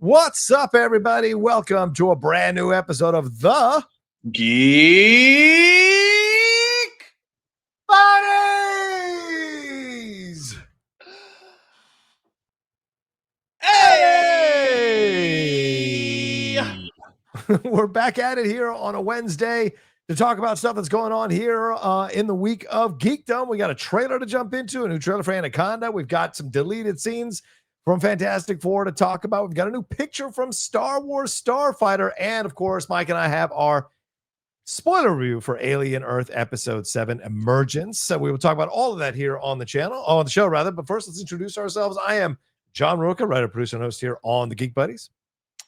What's up, everybody? Welcome to a brand new episode of the GEEK Buddies. Hey! We're back at it here on a Wednesday to talk about stuff that's going on here in the week of Geekdom. We got a trailer to jump into, a new trailer for Anaconda. We've got some deleted scenes from Fantastic Four to talk about. We've got a new picture from Star Wars Starfighter. And of course, Mike and I have our spoiler review for Alien Earth Episode 7 Emergence. So we will talk about all of that here on the channel, on the show rather. But first, let's introduce ourselves. I am John Rocha, writer, producer, and host here on the Geek Buddies.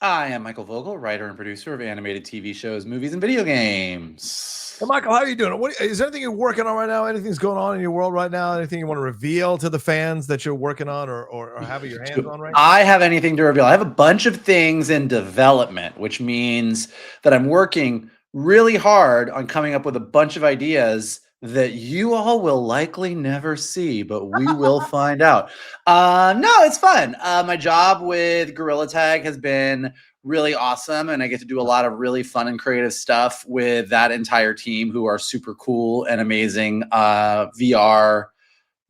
I am Michael Vogel, writer and producer of animated TV shows, movies, and video games. Hey, Michael, how are you doing? Is there anything you're working on right now? Anything's going on in your world right now? Anything you want to reveal to the fans that you're working on or having your hands on right now? I have anything to reveal. I have a bunch of things in development, which means that I'm working really hard on coming up with a bunch of ideas that you all will likely never see, but we will find out. No, it's fun. My job with Gorilla Tag has been really awesome, and I get to do a lot of really fun and creative stuff with that entire team who are super cool and amazing VR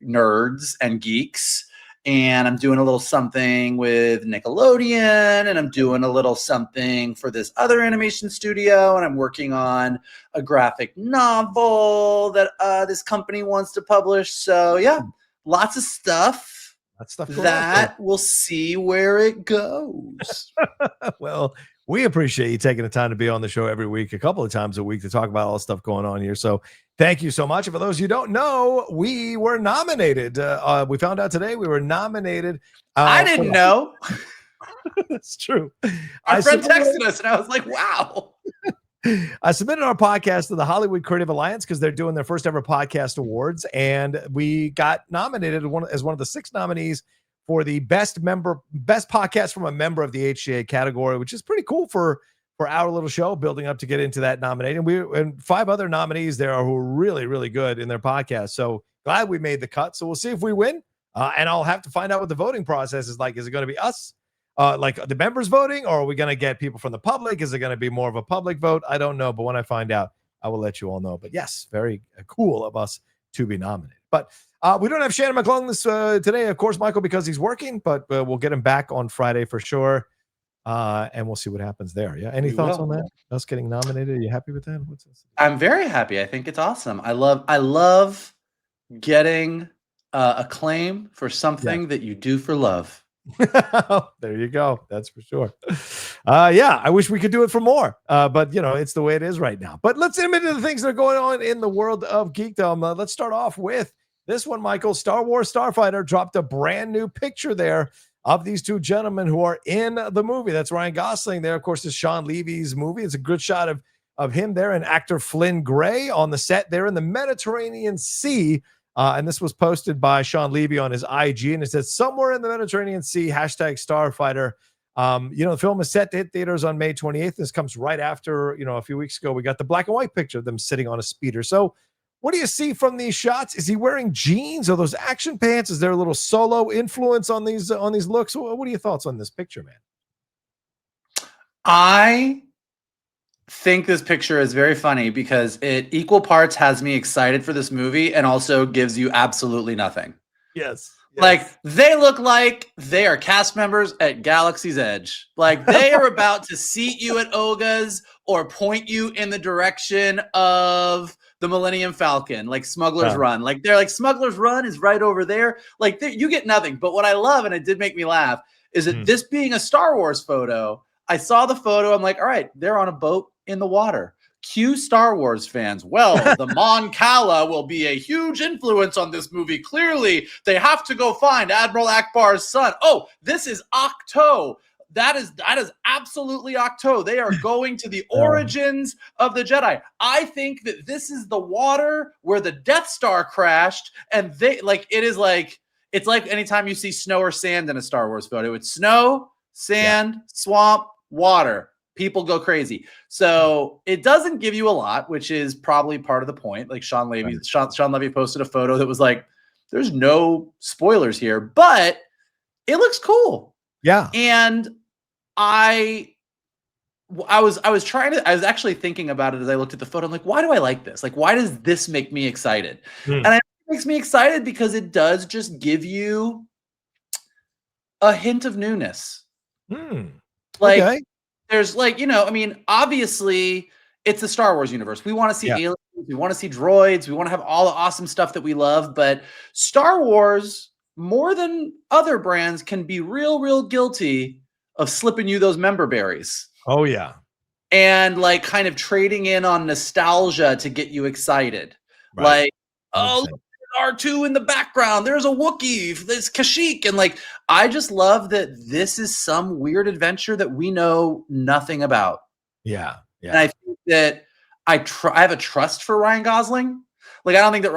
nerds and geeks. And I'm doing a little something with Nickelodeon, and I'm doing a little something for this other animation studio, and I'm working on a graphic novel that this company wants to publish. So yeah, lots of stuff. That we'll see where it goes. Well, we appreciate you taking the time to be on the show every week, a couple of times a week, to talk about all the stuff going on here. So thank you so much. And for those you don't know, we were nominated. We found out today we were nominated. I didn't know. That's true. Our friend texted us, and I was like, wow. I submitted our podcast to the Hollywood Creative Alliance because they're doing their first ever podcast awards, and we got nominated as one of the 6 nominees for the best podcast from a member of the HCA category, which is pretty cool for our little show building up to get into that nominating. And 5 other nominees there who are really, really good in their podcast. So glad we made the cut. So we'll see if we win, and I'll have to find out what the voting process is like. Is it going to be us? Like the members voting, or are we going to get people from the public? Is it going to be more of a public vote? I don't know. But when I find out, I will let you all know. But yes, very cool of us to be nominated. But we don't have Shannon McClung today, of course, Michael, because he's working, but we'll get him back on Friday for sure. And we'll see what happens there. Yeah. Any thoughts on that? Us getting nominated? Are you happy with that? What's this? I'm very happy. I think it's awesome. I love getting acclaim for something that you do for love. There you go. That's for sure. Yeah, I wish we could do it for more, but you know, it's the way it is right now. But let's get into the things that are going on in the world of geekdom. Let's start off with this one, Michael. Star Wars Starfighter dropped a brand new picture there of these 2 gentlemen who are in the movie. That's Ryan Gosling there. Of course, it's Shawn Levy's movie. It's a good shot of him there, and actor Flynn Gray on the set there in the Mediterranean Sea. And this was posted by Shawn Levy on his IG, and it says, somewhere in the Mediterranean Sea, #Starfighter. The film is set to hit theaters on May 28th. This comes right after, a few weeks ago, we got the black and white picture of them sitting on a speeder. So what do you see from these shots? Is he wearing jeans or those action pants? Is there a little Solo influence on these looks? What are your thoughts on this picture, man? I think this picture is very funny because it equal parts has me excited for this movie and also gives you absolutely nothing. Yes. Like, they look like they are cast members at Galaxy's Edge. Like, they are about to seat you at Oga's or point you in the direction of the Millennium Falcon, like Smuggler's Run. Like, they're like, Smuggler's Run is right over there. Like, you get nothing. But what I love, and it did make me laugh, is that this being a Star Wars photo, I saw the photo. I'm like, all right, they're on a boat in the water. Cue Star Wars fans. Well, the Mon Cala will be a huge influence on this movie. Clearly, they have to go find Admiral Akbar's son. Oh, this is Octo. That is absolutely Octo. They are going to the origins of the Jedi. I think that this is the water where the Death Star crashed, and it's like anytime you see snow or sand in a Star Wars photo. It's snow, sand, swamp, water. People go crazy. So it doesn't give you a lot, which is probably part of the point. Like Shawn Levy posted a photo that was like, there's no spoilers here, but it looks cool. Yeah. And I was actually thinking about it as I looked at the photo. I'm like, why do I like this? Like, why does this make me excited? And it makes me excited because it does just give you a hint of newness. Like, Okay. there's like, I mean, obviously it's the Star Wars universe. We want to see aliens, we want to see droids, we want to have all the awesome stuff that we love, but Star Wars, more than other brands, can be real guilty of slipping you those member berries. Oh yeah. And like kind of trading in on nostalgia to get you excited. Right. Like, oh, look at R2 in the background. There's a Wookiee. There's Kashyyyk. And like, I just love that this is some weird adventure that we know nothing about. Yeah. And I think that I have a trust for Ryan Gosling. Like, I don't think that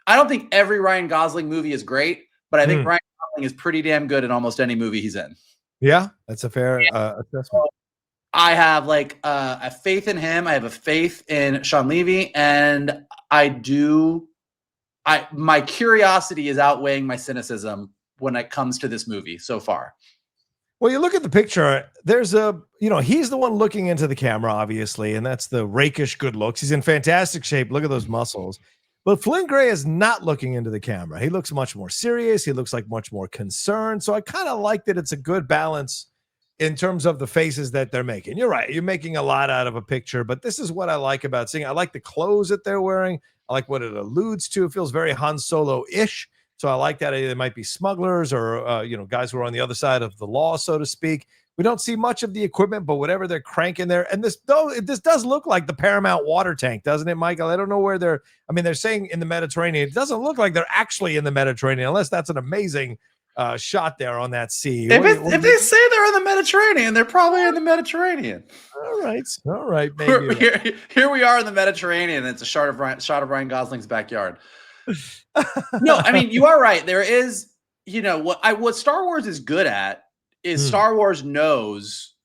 I don't think every Ryan Gosling movie is great, but I think Ryan Gosling is pretty damn good in almost any movie he's in. Yeah, that's a fair assessment. I have like a faith in him. I have a faith in Shawn Levy, and my curiosity is outweighing my cynicism when it comes to this movie so far. Well, you look at the picture, there's he's the one looking into the camera, obviously, and that's the rakish good looks. He's in fantastic shape. Look at those muscles. But Flynn Gray is not looking into the camera. He looks much more serious. He looks like much more concerned. So I kind of like that it's a good balance in terms of the faces that they're making. You're right. You're making a lot out of a picture, but this is what I like about seeing. I like the clothes that they're wearing. I like what it alludes to. It feels very Han Solo-ish. So I like that. They might be smugglers or, guys who are on the other side of the law, so to speak. We don't see much of the equipment, but whatever they're cranking there. And this does look like the Paramount water tank, doesn't it, Michael? I don't know where they're saying in the Mediterranean. It doesn't look like they're actually in the Mediterranean, unless that's an amazing shot there on that sea. If they say they're in the Mediterranean, they're probably in the Mediterranean. All right. Maybe here we are in the Mediterranean. And it's a shot of Ryan Gosling's backyard. No, I mean, you are right. There is, what Star Wars is good at is Star Wars knows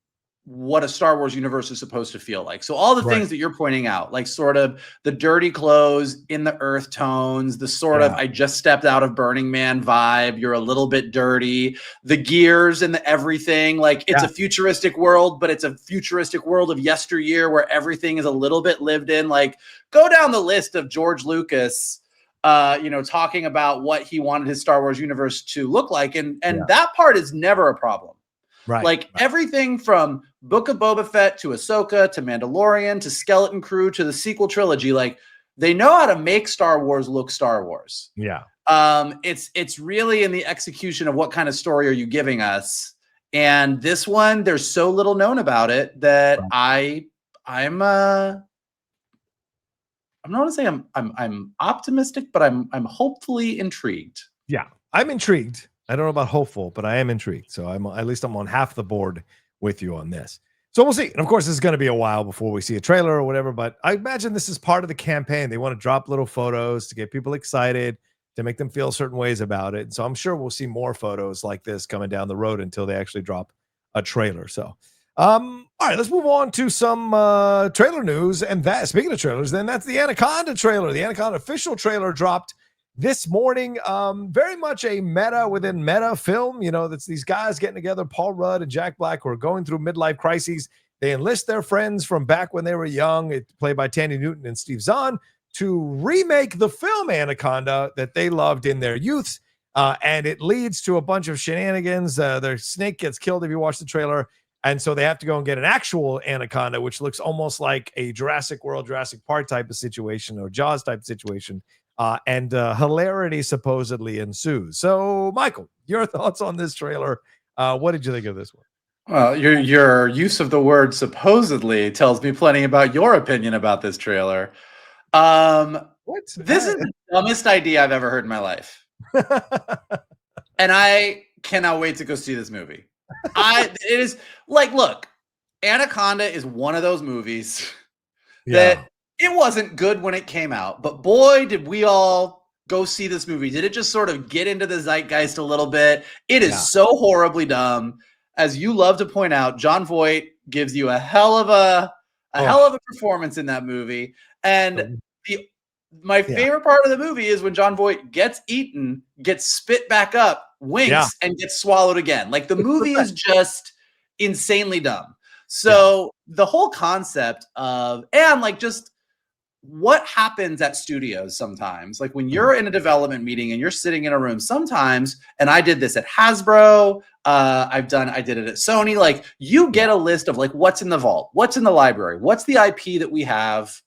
what a Star Wars universe is supposed to feel like. So all the things that you're pointing out, like sort of the dirty clothes in the earth tones, the sort of I just stepped out of Burning Man vibe, you're a little bit dirty, the gears and the everything, like it's a futuristic world, but it's a futuristic world of yesteryear where everything is a little bit lived in. Like, go down the list of George Lucas talking about what he wanted his Star Wars universe to look like. And that part is never a problem. Right. Everything from Book of Boba Fett to Ahsoka to Mandalorian to Skeleton Crew to the sequel trilogy, like they know how to make Star Wars look Star Wars. Yeah. It's really in the execution of what kind of story are you giving us. And this one, there's so little known about it that I'm not going to say I'm optimistic, but I'm hopefully intrigued. Yeah, I'm intrigued. I don't know about hopeful, but I am intrigued. So I'm on half the board with you on this. So we'll see. And of course, this is going to be a while before we see a trailer or whatever, but I imagine this is part of the campaign. They want to drop little photos to get people excited, to make them feel certain ways about it. And so I'm sure we'll see more photos like this coming down the road until they actually drop a trailer. So, all right, let's move on to some trailer news. And speaking of trailers, then that's the Anaconda trailer. The Anaconda official trailer dropped this morning. Very much a meta within meta film. That's these guys getting together, Paul Rudd and Jack Black, who are going through midlife crises. They enlist their friends from back when they were young, played by Tandy Newton and Steve Zahn, to remake the film Anaconda that they loved in their youths. And it leads to a bunch of shenanigans. Their snake gets killed if you watch the trailer. And so they have to go and get an actual anaconda, which looks almost like a Jurassic World, Jurassic Park type of situation or Jaws type of situation. And hilarity supposedly ensues. So, Michael, your thoughts on this trailer? What did you think of this one? Well, your use of the word supposedly tells me plenty about your opinion about this trailer. This is the dumbest idea I've ever heard in my life. And I cannot wait to go see this movie. It is like, look, Anaconda is one of those movies that it wasn't good when it came out, but boy, did we all go see this movie. Did it just sort of get into the zeitgeist a little bit? It is so horribly dumb. As you love to point out, Jon Voight gives you a hell of a performance in that movie. And my favorite part of the movie is when Jon Voight gets eaten, gets spit back up, winks, and gets swallowed again. Like, the movie is just insanely dumb. So the whole concept of, and like just what happens at studios sometimes, like when you're in a development meeting and you're sitting in a room sometimes, and I did this at Hasbro, I did it at Sony, like you get a list of like what's in the vault, what's in the library, what's the IP that we have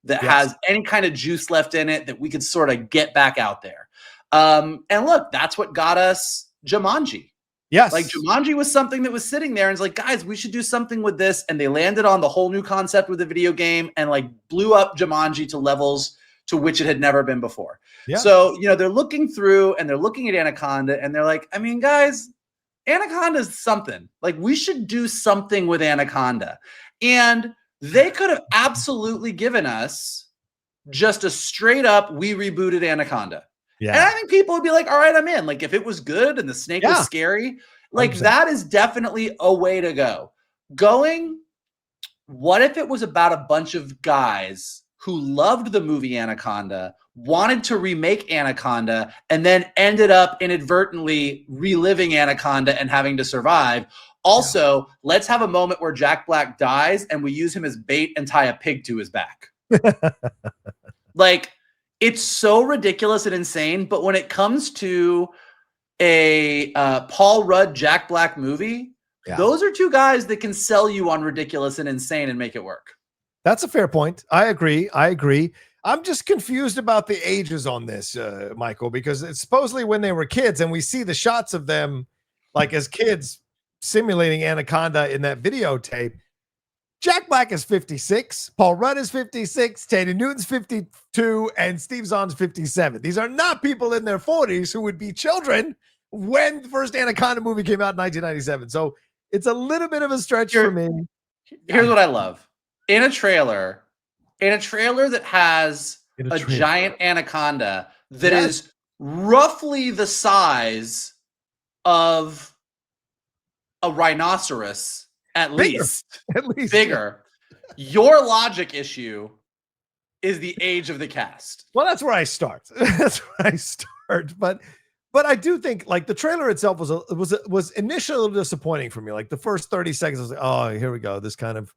that has any kind of juice left in it that we could sort of get back out there. And look, that's what got us Jumanji. Yes. Like Jumanji was something that was sitting there and it's like, guys, we should do something with this. And they landed on the whole new concept with the video game and like blew up Jumanji to levels to which it had never been before. Yeah. So, you know, they're looking through and they're looking at Anaconda and they're like, I mean, guys, Anaconda is something. Like we should do something with Anaconda. And they could have absolutely given us just a straight up, we rebooted Anaconda. Yeah. And I think people would be like, all right, I'm in. Like if it was good and the snake was scary, like 100%. That is definitely a way to go. What if it was about a bunch of guys who loved the movie Anaconda, wanted to remake Anaconda, and then ended up inadvertently reliving Anaconda and having to survive? Also, let's have a moment where Jack Black dies and we use him as bait and tie a pig to his back. Like, it's so ridiculous and insane. But when it comes to a Paul Rudd, Jack Black movie, those are two guys that can sell you on ridiculous and insane and make it work. That's a fair point. I agree. I'm just confused about the ages on this, Michael, because it's supposedly when they were kids and we see the shots of them like as kids simulating Anaconda in that videotape. Jack Black is 56, Paul Rudd is 56, Teddy Newton's 52, and Steve Zahn's 57. These are not people in their 40s who would be children when the first Anaconda movie came out in 1997. So it's a little bit of a stretch for me. Here's what I love. In a trailer that has a giant anaconda that is roughly the size of a rhinoceros, at least bigger. Your logic issue is the age of the cast. Well, that's where I start. But I do think like the trailer itself was initially disappointing for me. Like the first 30 seconds, I was like, oh, here we go. This kind of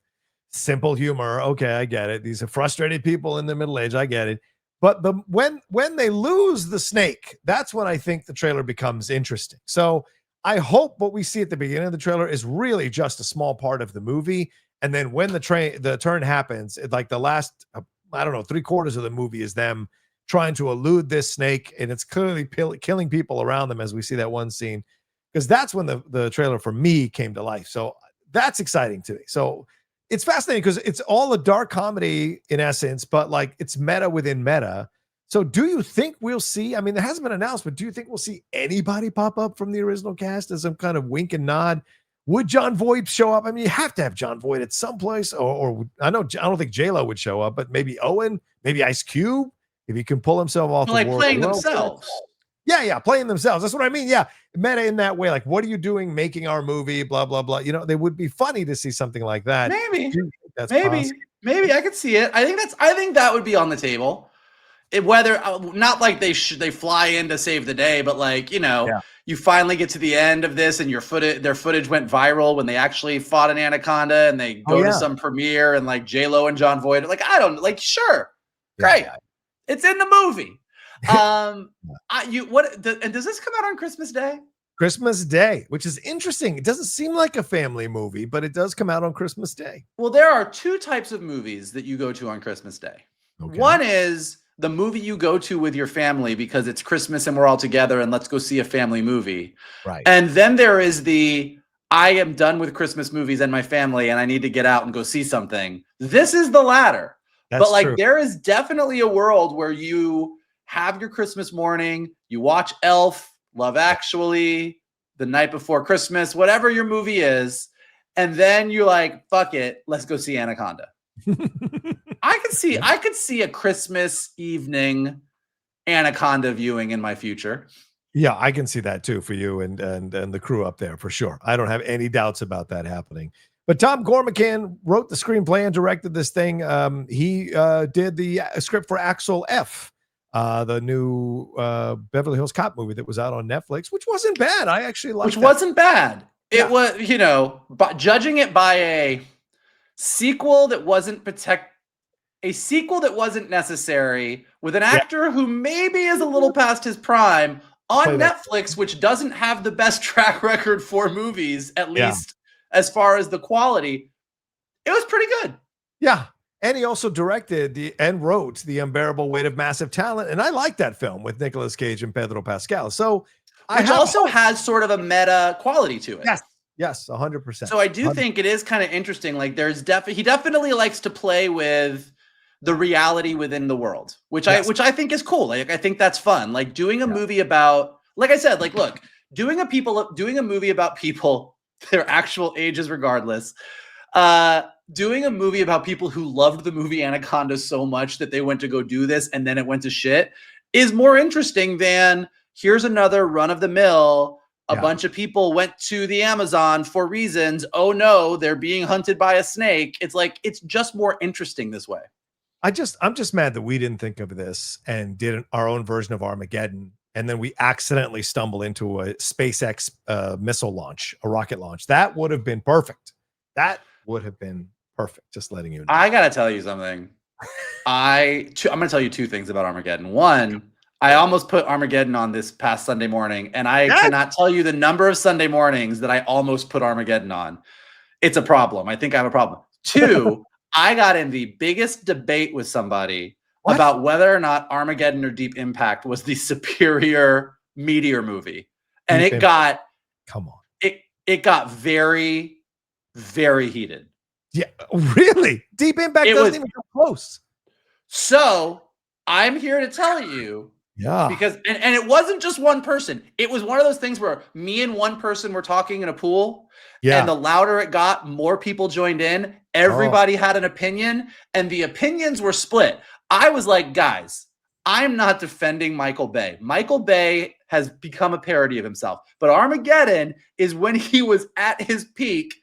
simple humor. Okay, I get it. These are frustrated people in the middle age. I get it. But when they lose the snake, that's when I think the trailer becomes interesting. So I hope what we see at the beginning of the trailer is really just a small part of the movie. And then when the turn happens, like the last, I don't know, 3/4 of the movie is them trying to elude this snake. And it's clearly killing people around them as we see that one scene, because that's when the trailer for me came to life. So that's exciting to me. So it's fascinating because it's all a dark comedy in essence, but like it's meta within meta. So do you think we'll see, I mean, it hasn't been announced, but do you think we'll see anybody pop up from the original cast as some kind of wink and nod? Would John Voight show up? I mean, you have to have John Voight at some place, or I don't think J-Lo would show up, but maybe Owen, maybe Ice Cube, if he can pull himself off. Like playing themselves. Yeah, playing themselves. That's what I mean. Yeah, meta in that way. Like, what are you doing making our movie? Blah, blah, blah. You know, they would be funny to see something like that. Maybe I could see it. I think that would be on the table. Whether not like they fly in to save the day, but like, you know, you finally get to the end of this and their footage went viral when they actually fought an anaconda and they go to some premiere and like J-Lo and John Voight, like, I don't like, sure. Great. It's in the movie. And does this come out on Christmas Day? Christmas Day, which is interesting. It doesn't seem like a family movie, but it does come out on Christmas Day. Well, there are two types of movies that you go to on Christmas Day. Okay. One is the movie you go to with your family because it's Christmas and we're all together and let's go see a family movie. Right. And then there is I am done with Christmas movies and my family and I need to get out and go see something. This is the latter. But like, there is definitely a world where you have your Christmas morning, you watch Elf, Love Actually, The Night Before Christmas, whatever your movie is, and then you're like, fuck it, let's go see Anaconda. I could see a Christmas evening Anaconda viewing in my future. Yeah, I can see that too for you and the crew up there for sure. I don't have any doubts about that happening. But Tom Gormican wrote the screenplay and directed this thing. He did the script for Axel F, the new Beverly Hills Cop movie that was out on Netflix, which wasn't bad. I actually liked it. Wasn't bad. It was, but judging it by a sequel that wasn't a sequel that wasn't necessary with an Yeah. actor who maybe is a little past his prime on Play that. Netflix, which doesn't have the best track record for movies, at Yeah. least as far as the quality. It was pretty good. Yeah. And he also directed and wrote The Unbearable Weight of Massive Talent. And I like that film with Nicolas Cage and Pedro Pascal. So Which also has sort of a meta quality to it. Yes. Yes, 100%. So I do think it is kind of interesting. Like he definitely likes to play with the reality within the world, which I think is cool. Like I think that's fun. Like doing a movie about, like I said, like look, doing a movie about people, their actual ages regardless. Doing a movie about people who loved the movie Anaconda so much that they went to go do this and then it went to shit is more interesting than here's another run of the mill. A bunch of people went to the Amazon for reasons. Oh no, they're being hunted by a snake. It's like, it's just more interesting this way. I'm just mad that we didn't think of this and did our own version of Armageddon. And then we accidentally stumble into a SpaceX missile launch, a rocket launch. That would have been perfect. That would have been perfect. Just letting you know. I got to tell you something. I'm going to tell you two things about Armageddon. One, I almost put Armageddon on this past Sunday morning, and I cannot tell you the number of Sunday mornings that I almost put Armageddon on. It's a problem. I think I have a problem. Two, I got in the biggest debate with somebody about whether or not Armageddon or Deep Impact was the superior meteor movie. And it got got very, very heated. Yeah, really? Deep Impact doesn't even come close. So I'm here to tell you, because and it wasn't just one person. It was one of those things where me and one person were talking in a pool, and the louder it got, more people joined in. Everybody had an opinion, and the opinions were split. I was like, guys, I'm not defending Michael Bay. Michael Bay has become a parody of himself, but Armageddon is when he was at his peak.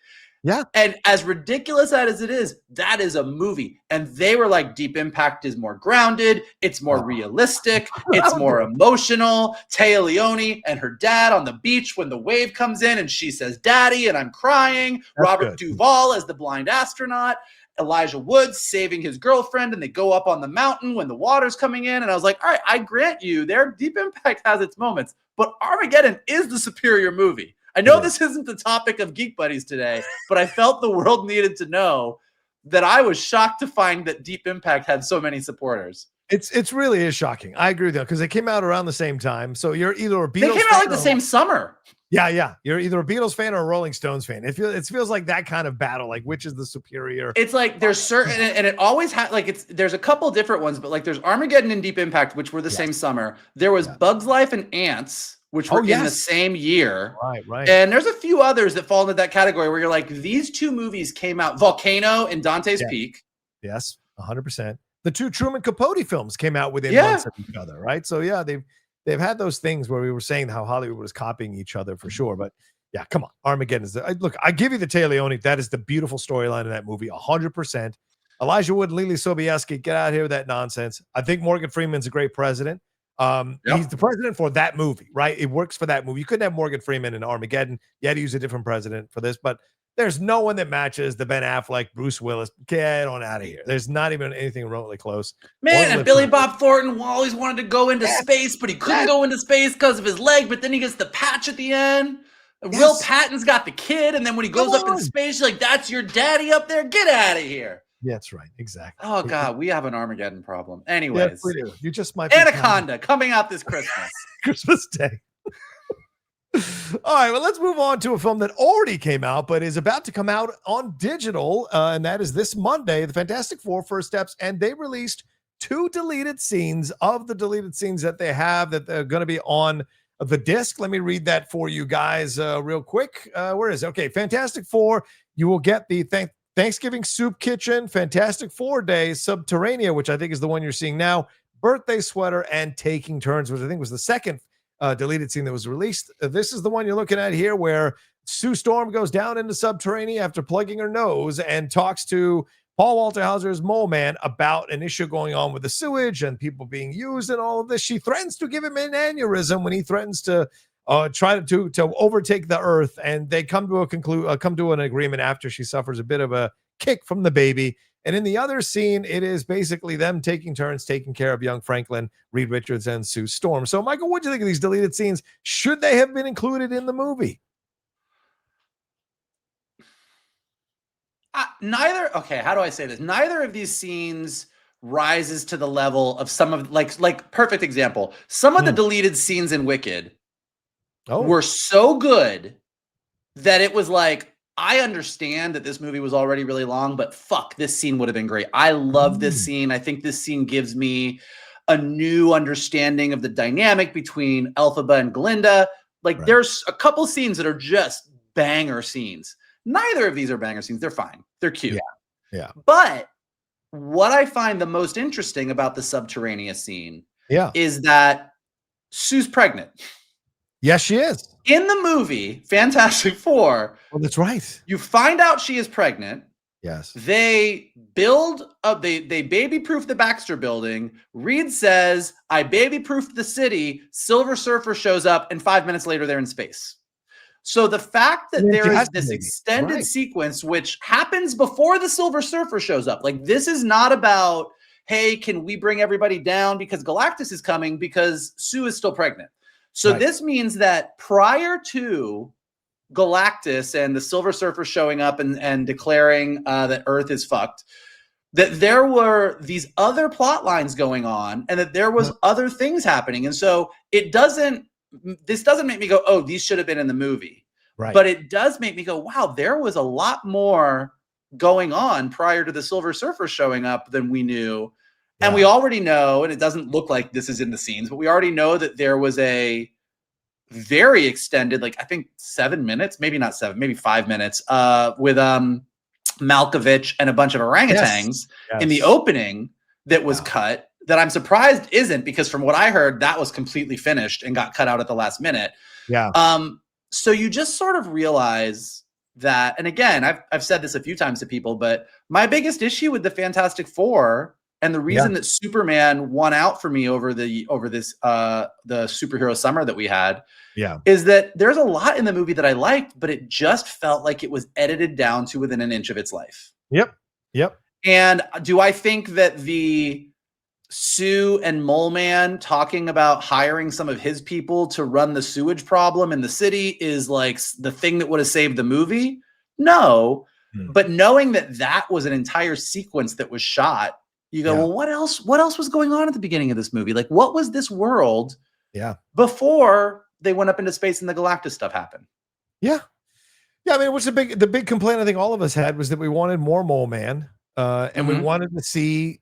Yeah. And as ridiculous as it is, that is a movie. And they were like, Deep Impact is more grounded. It's more realistic. It's more emotional. Téa Leoni and her dad on the beach when the wave comes in and she says, Daddy, and I'm crying. Robert Duvall as the blind astronaut. Elijah Wood saving his girlfriend, and they go up on the mountain when the water's coming in. And I was like, all right, I grant you their Deep Impact has its moments, but Armageddon is the superior movie. I know this isn't the topic of Geek Buddies today, but I felt the world needed to know that I was shocked to find that Deep Impact had so many supporters. It's really is shocking. I agree with that because they came out around the same time. So you're either a Beatles They came out like the same summer. Yeah. You're either a Beatles fan or a Rolling Stones fan. It feels like that kind of battle, like which is the superior. It's like there's certain, and it always had like there's a couple different ones, but like there's Armageddon and Deep Impact, which were the same summer. There was Bugs Life and Ants, which were in the same year. Right. And there's a few others that fall into that category where you're like, these two movies came out, Volcano and Dante's Peak. Yes, 100%. The two Truman Capote films came out within months of each other, right? So yeah, they've had those things where we were saying how Hollywood was copying each other for sure. But yeah, come on. Armageddon is look, I give you the Téa Leoni. That is the beautiful storyline in that movie, 100%. Elijah Wood and Lily Sobieski, get out of here with that nonsense. I think Morgan Freeman's a great president. He's the president for that movie, right? It works for that movie. You couldn't have Morgan Freeman in Armageddon. You had to use a different president for this, but there's no one that matches the Ben Affleck, Bruce Willis. Get on out of here. There's not even anything remotely close. Man, and Billy Bob Thornton always wanted to go into space, but he couldn't go into space because of his leg, but then he gets the patch at the end. Will Patton's got the kid, and then when he goes up in space, like, that's your daddy up there? Get out of here. Yeah, that's right. Exactly. Oh, God, we have an Armageddon problem. Anyways. Yes, we do. You just might be Anaconda coming out this Christmas. Christmas Day. All right, well, let's move on to a film that already came out, but is about to come out on digital, and that is this Monday, The Fantastic Four: First Steps, and they released 2 deleted scenes of the deleted scenes that they have that they're going to be on the disc. Let me read that for you guys real quick. Where is it? Okay, Fantastic Four, you will get the Thanksgiving Soup Kitchen, Fantastic Four Day, Subterranea, which I think is the one you're seeing now, Birthday Sweater, and Taking Turns, which I think was the second deleted scene that was released. This is the one you're looking at here where Sue Storm goes down into Subterranea after plugging her nose and talks to Paul Walter Hauser's Mole Man about an issue going on with the sewage and people being used and all of this. She threatens to give him an aneurysm when he threatens to try to overtake the Earth, and they come to an agreement after she suffers a bit of a kick from the baby. And in the other scene, it is basically them taking turns taking care of young Franklin, Reed Richards, and Sue Storm. So, Michael, what do you think of these deleted scenes? Should they have been included in the movie? Neither. Okay, how do I say this? Neither of these scenes rises to the level of some of like perfect example. Some of the deleted scenes in Wicked were so good that it was like, I understand that this movie was already really long, but fuck, this scene would have been great. I love this scene. I think this scene gives me a new understanding of the dynamic between Elphaba and Glinda. Like, there's a couple scenes that are just banger scenes. Neither of these are banger scenes. They're fine. They're cute. Yeah. But what I find the most interesting about the subterraneous scene is that Sue's pregnant. Yes, she is. In the movie Fantastic Four, oh, that's right. You find out she is pregnant. Yes. They build up, they baby-proof the Baxter building. Reed says, I baby-proofed the city. Silver Surfer shows up, and 5 minutes later, they're in space. So the fact that there is this extended sequence, which happens before the Silver Surfer shows up, like, this is not about, hey, can we bring everybody down because Galactus is coming, because Sue is still pregnant. So this means that prior to Galactus and the Silver Surfer showing up and declaring that Earth is fucked, that there were these other plot lines going on, and that there was other things happening. And so this doesn't make me go, oh, these should have been in the movie. Right. But it does make me go, wow, there was a lot more going on prior to the Silver Surfer showing up than we knew. And we already know, and it doesn't look like this is in the scenes, but we already know that there was a very extended, like, I think 7 minutes, maybe not 7, maybe 5 minutes, with Malkovich and a bunch of orangutans in the opening that was cut, that I'm surprised isn't, because from what I heard, that was completely finished and got cut out at the last minute. Yeah. So you just sort of realize that, and again, I've said this a few times to people, but my biggest issue with the Fantastic Four, and the reason that Superman won out for me over this the superhero summer that we had, is that there's a lot in the movie that I liked, but it just felt like it was edited down to within an inch of its life. Yep. And do I think that the Sue and Mole Man talking about hiring some of his people to run the sewage problem in the city is like the thing that would have saved the movie? No. But knowing that that was an entire sequence that was shot, you go, well, what else was going on at the beginning of this movie? Like, what was this world before they went up into space and the Galactus stuff happened? Yeah. I mean, what's the big complaint I think all of us had was that we wanted more Mole Man, and we wanted to see,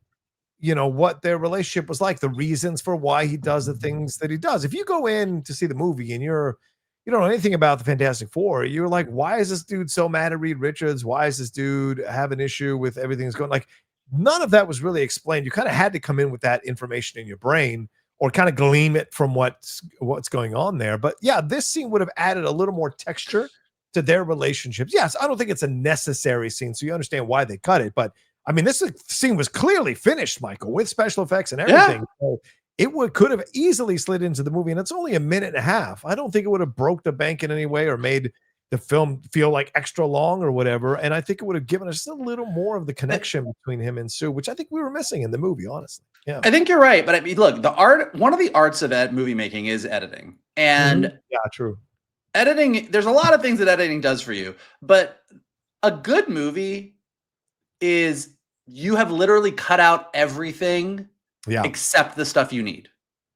what their relationship was like, the reasons for why he does the things that he does. If you go in to see the movie and you don't know anything about the Fantastic Four, you're like, why is this dude so mad at Reed Richards? Why is this dude have an issue with everything that's going, like, none of that was really explained. You kind of had to come in with that information in your brain, or kind of glean it from what's going on there. But yeah, this scene would have added a little more texture to their relationships. Yes, I don't think it's a necessary scene, so you understand why they cut it. But I mean, this scene was clearly finished, Michael, with special effects and everything. So it could have easily slid into the movie, and it's only a minute and a half. I don't think it would have broke the bank in any way or made the film feel like extra long or whatever. And I think it would have given us a little more of the connection between him and Sue, which I think we were missing in the movie, honestly. Yeah, I think you're right. But I mean, look, one of the arts of movie making is editing. And true. Editing, there's a lot of things that editing does for you, but a good movie is you have literally cut out everything except the stuff you need.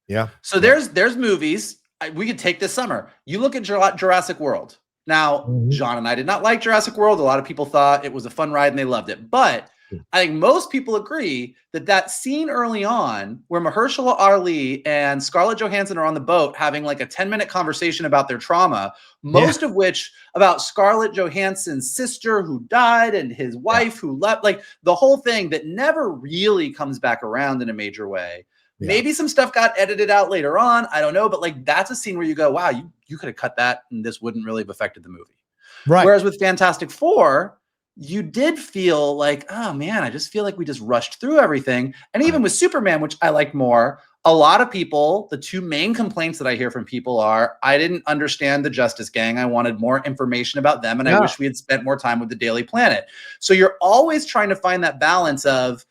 Yeah. So there's movies, we could take this summer. You look at Jurassic World. Now, John and I did not like Jurassic World. A lot of people thought it was a fun ride and they loved it. But I think most people agree that scene early on where Mahershala Ali and Scarlett Johansson are on the boat having like a 10-minute conversation about their trauma, most of which about Scarlett Johansson's sister who died and his wife who left, like the whole thing that never really comes back around in a major way. Maybe some stuff got edited out later on. I don't know. But like, that's a scene where you go, wow, you could have cut that and this wouldn't really have affected the movie. Right. Whereas with Fantastic Four, you did feel like, oh man, I just feel like we just rushed through everything. And even with Superman, which I like more, a lot of people, the two main complaints that I hear from people are, I didn't understand the Justice Gang. I wanted more information about them, and I wish we had spent more time with the Daily Planet. So you're always trying to find that balance of,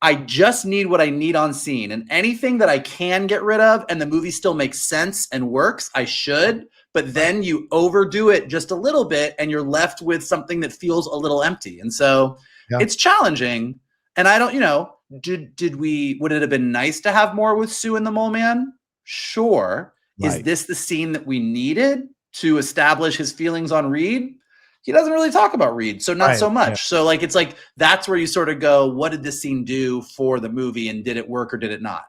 I just need what I need on scene, and anything that I can get rid of and the movie still makes sense and works, I should. But then you overdo it just a little bit and you're left with something that feels a little empty. And so it's challenging. And I don't, would it have been nice to have more with Sue and the Mole Man? Sure. Is this the scene that we needed to establish his feelings on Reed? He doesn't really talk about Reed, so not so much. So like, it's like, that's where you sort of go, what did this scene do for the movie, and did it work or did it not?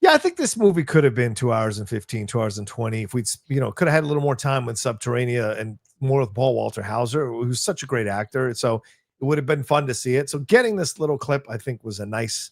Yeah, I think this movie could have been 2 hours and 15, 2 hours and 20. If we'd, could have had a little more time with Subterranea and more with Paul Walter Hauser, who's such a great actor. So it would have been fun to see it. So getting this little clip, I think, was a nice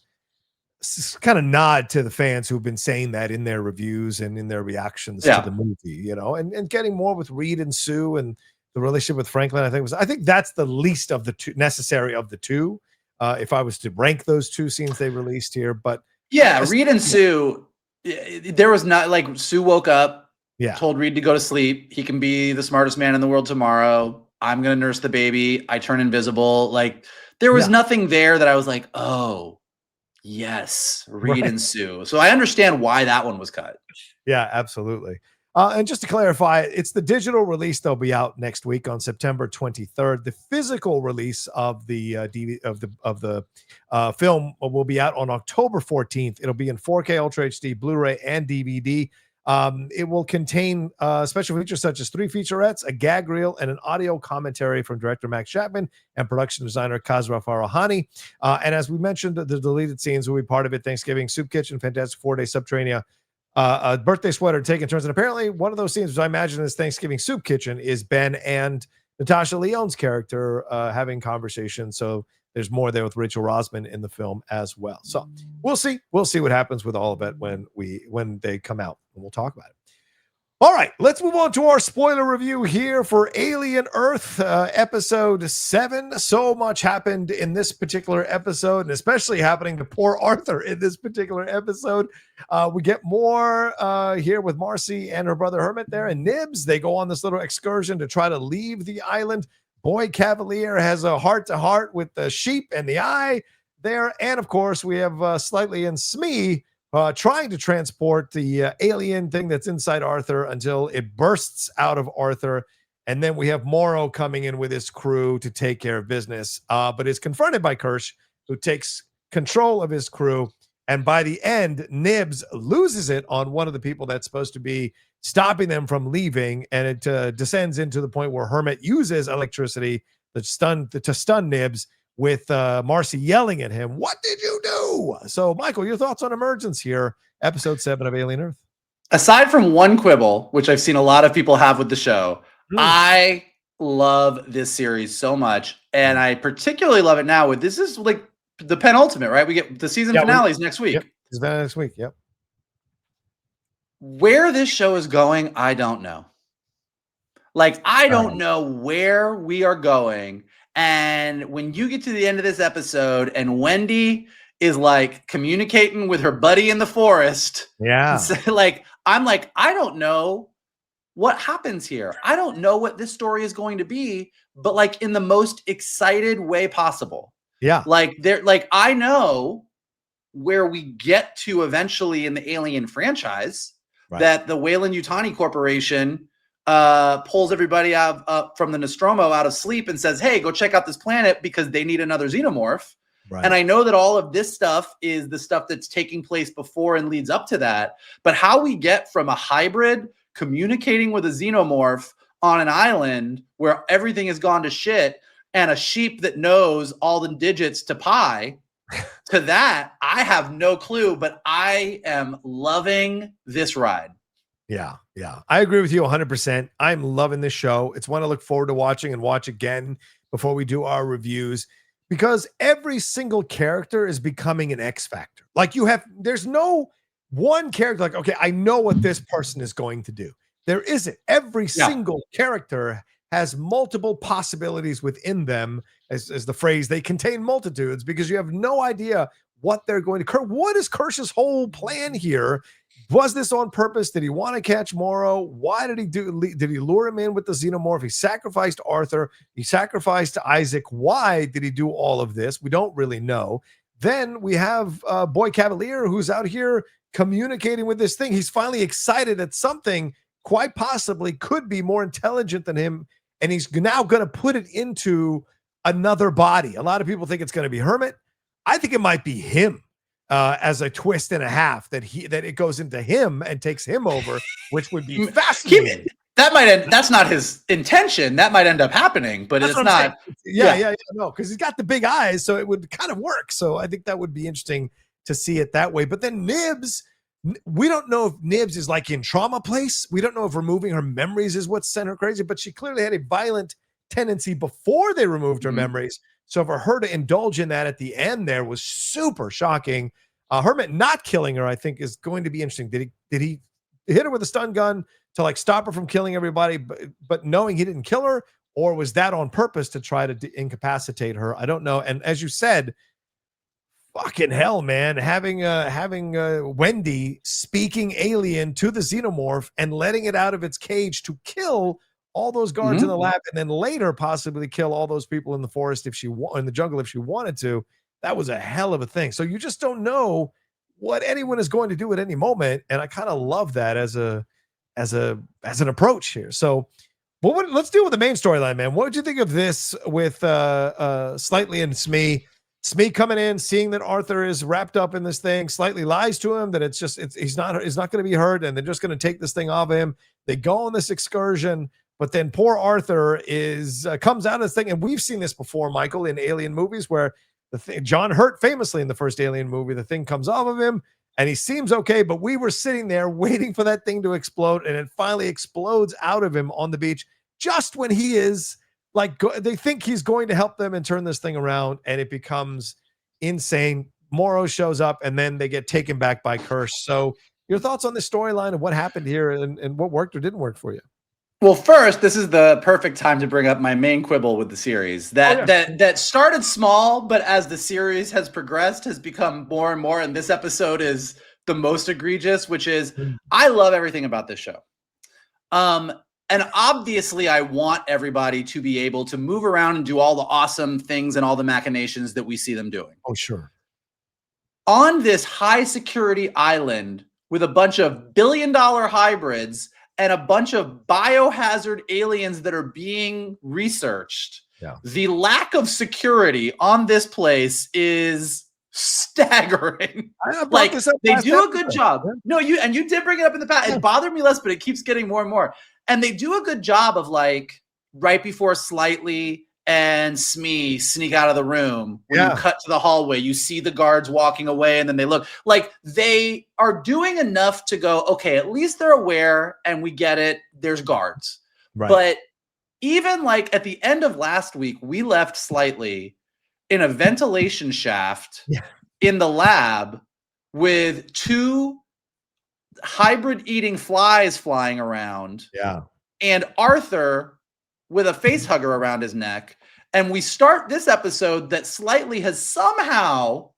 kind of nod to the fans who've been saying that in their reviews and in their reactions to the movie, and getting more with Reed and Sue and the relationship with Franklin, I think that's the least of the two necessary of the two. If I was to rank those two scenes they released here, but yeah, Reed and Sue, there was not like Sue woke up, told Reed to go to sleep. He can be the smartest man in the world tomorrow. I'm going to nurse the baby. I turn invisible. Like there was nothing there that I was like, oh yes, Reed and Sue. So I understand why that one was cut. Yeah, absolutely. And just to clarify, it's the digital release that'll be out next week on September 23rd. The physical release of the film will be out on October 14th. It'll be in 4K Ultra HD, Blu-ray, and DVD. It will contain special features such as 3 featurettes, a gag reel, and an audio commentary from director Max Chapman and production designer Kazra Farahani. And as we mentioned, the deleted scenes will be part of it. Thanksgiving Soup Kitchen, Fantastic 4-Day Subterranea, a birthday sweater taking turns. And apparently one of those scenes, which I imagine is Thanksgiving Soup Kitchen, is Ben and Natasha Lyonne's character having conversations. So there's more there with Rachel Rosman in the film as well. So we'll see what happens with all of it when they come out, and we'll talk about it. All right, let's move on to our spoiler review here for Alien Earth, episode 7. So much happened in this particular episode, and especially happening to poor Arthur in this particular episode. We get more here with Marcy and her brother Hermit there, and Nibs. They go on this little excursion to try to leave the island. Boy Cavalier has a heart-to-heart with the sheep and the eye there. And, of course, we have Slightly and Smee trying to transport the alien thing that's inside Arthur until it bursts out of Arthur. And then we have Morrow coming in with his crew to take care of business, but is confronted by Kirsch, who takes control of his crew. And by the end, Nibs loses it on one of the people that's supposed to be stopping them from leaving. And it descends into the point where Hermit uses electricity to stun Nibs, with Marcy yelling at him, "What did you do?" So, Michael, your thoughts on Emergence here, episode 7 of Alien Earth? Aside from one quibble, which I've seen a lot of people have with the show, I love this series so much. And I particularly love it now this is like the penultimate, right? We get the season finales next week. Yep. It's next week. Yep. Where this show is going, I don't know. Like, I don't know where we are going. And when you get to the end of this episode and Wendy is like communicating with her buddy in the forest. Yeah. Like, I'm like, I don't know what happens here. I don't know what this story is going to be, but like in the most excited way possible. Yeah. Like I know where we get to eventually in the Alien franchise, that the Weyland-Yutani Corporation pulls everybody out from the Nostromo out of sleep and says, hey, go check out this planet because they need another xenomorph. Right. And I know that all of this stuff is the stuff that's taking place before and leads up to that. But how we get from a hybrid communicating with a xenomorph on an island where everything has gone to shit and a sheep that knows all the digits to pi to that, I have no clue, but I am loving this ride. Yeah. I agree with you 100%. I'm loving this show. It's one I look forward to watching and watch again before we do our reviews, because every single character is becoming an X factor. Like there's no one character like, okay, I know what this person is going to do. There isn't. Every single character has multiple possibilities within them, as the phrase, they contain multitudes, because you have no idea what they're going to. What is Kirsch's whole plan here? Was this on purpose? Did he want to catch Morrow? Why did he did he lure him in with the xenomorph? He sacrificed Arthur. He sacrificed Isaac. Why did he do all of this? We don't really know. Then we have Boy Cavalier, who's out here communicating with this thing. He's finally excited that something quite possibly could be more intelligent than him, and he's now going to put it into another body. A lot of people think it's going to be Hermit. I think it might be him. As a twist and a half that it goes into him and takes him over, which would be fascinating. That's not his intention. That might end up happening, but it's not. Yeah, no, because he's got the big eyes, so it would kind of work. So I think that would be interesting to see it that way. But then Nibs, we don't know if Nibs is like in trauma place. We don't know if removing her memories is what sent her crazy, but she clearly had a violent tendency before they removed her memories. So for her to indulge in that at the end there was super shocking. Hermit not killing her, I think, is going to be interesting. Did he hit her with a stun gun to like stop her from killing everybody, but knowing he didn't kill her, or was that on purpose to try to incapacitate her? I don't know. And as you said, fucking hell, man, having Wendy speaking alien to the xenomorph and letting it out of its cage to kill all those guards in the lab, and then later possibly kill all those people in the forest in the jungle if she wanted to. That was a hell of a thing. So you just don't know what anyone is going to do at any moment, and I kind of love that as an approach here. So, let's deal with the main storyline, man. What did you think of this with Slightly and Smee? Smee coming in, seeing that Arthur is wrapped up in this thing, Slightly lies to him that he's not going to be hurt, and they're just going to take this thing off him. They go on this excursion. But then poor Arthur comes out of this thing, and we've seen this before, Michael, in alien movies where John Hurt famously in the first Alien movie, the thing comes off of him, and he seems okay, but we were sitting there waiting for that thing to explode, and it finally explodes out of him on the beach just when he is like, they think he's going to help them and turn this thing around, and it becomes insane. Morrow shows up, and then they get taken back by Kirsch. So your thoughts on this storyline and what happened here and what worked or didn't work for you? Well, first, this is the perfect time to bring up my main quibble with the series. That started small, but as the series has progressed, has become more and more. And this episode is the most egregious, which is I love everything about this show. And obviously, I want everybody to be able to move around and do all the awesome things and all the machinations that we see them doing. Oh, sure. On this high security island with a bunch of billion-dollar hybrids and a bunch of biohazard aliens that are being researched, the lack of security on this place is staggering. Like, they do a good job. No, you did bring it up in the past. It bothered me less, but it keeps getting more and more. And they do a good job of, like, right before Slightly and Smee sneak out of the room, when you cut to the hallway, you see the guards walking away, and then they look like they are doing enough to go, okay, at least they're aware and we get it. There's guards. Right. But even like at the end of last week, we left Slightly in a ventilation shaft in the lab with 2 hybrid eating flies flying around. Yeah. And Arthur with a face hugger around his neck. And we start this episode that Slightly has somehow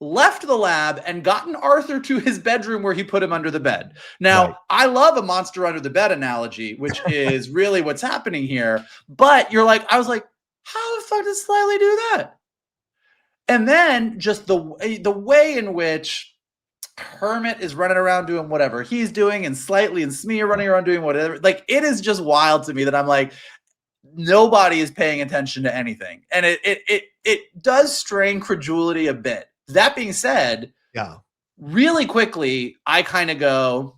left the lab and gotten Arthur to his bedroom where he put him under the bed. Now, I love a monster under the bed analogy, which is really what's happening here. But I was like, how the fuck does Slightly do that? And then just the way in which Hermit is running around doing whatever he's doing, and Slightly and Smee are running around doing whatever. Like, it is just wild to me that I'm like, nobody is paying attention to anything. And it does strain credulity a bit. That being said, really quickly, I kind of go,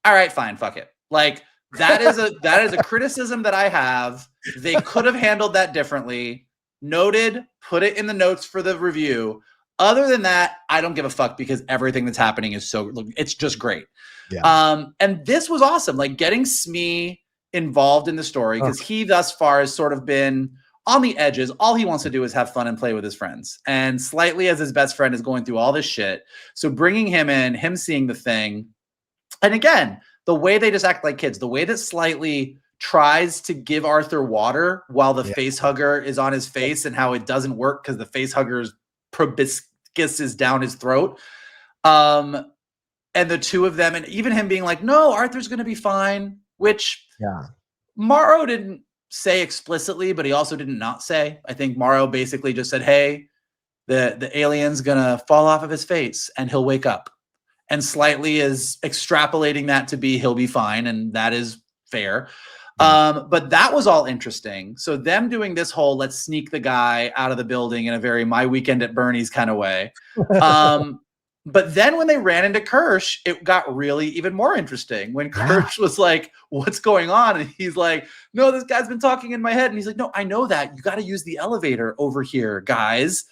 all right, fine, fuck it. Like, that is a criticism that I have. They could have handled that differently. Noted, put it in the notes for the review. Other than that, I don't give a fuck, because everything that's happening is it's just great. Yeah. And this was awesome. Like, getting Smee involved in the story, because he thus far has sort of been on the edges. All he wants to do is have fun and play with his friends. And Slightly, as his best friend, is going through all this shit. So bringing him in, him seeing the thing. And again, the way they just act like kids, the way that Slightly tries to give Arthur water while the face hugger is on his face, and how it doesn't work because the face hugger is kisses down his throat. And the two of them, and even him being like, no, Arthur's going to be fine, which Morrow didn't say explicitly, but he also did not say. I think Morrow basically just said, hey, the alien's going to fall off of his face and he'll wake up. And slightly is extrapolating that to be he'll be fine, and that is fair. But that was all interesting. So them doing this whole let's sneak the guy out of the building in a very My Weekend at Bernie's kind of way. But then when they ran into Kirsch, it got really even more interesting. When Kirsch was like, what's going on? And he's like, no, this guy's been talking in my head. And he's like, no, I know that. You got to use the elevator over here, guys.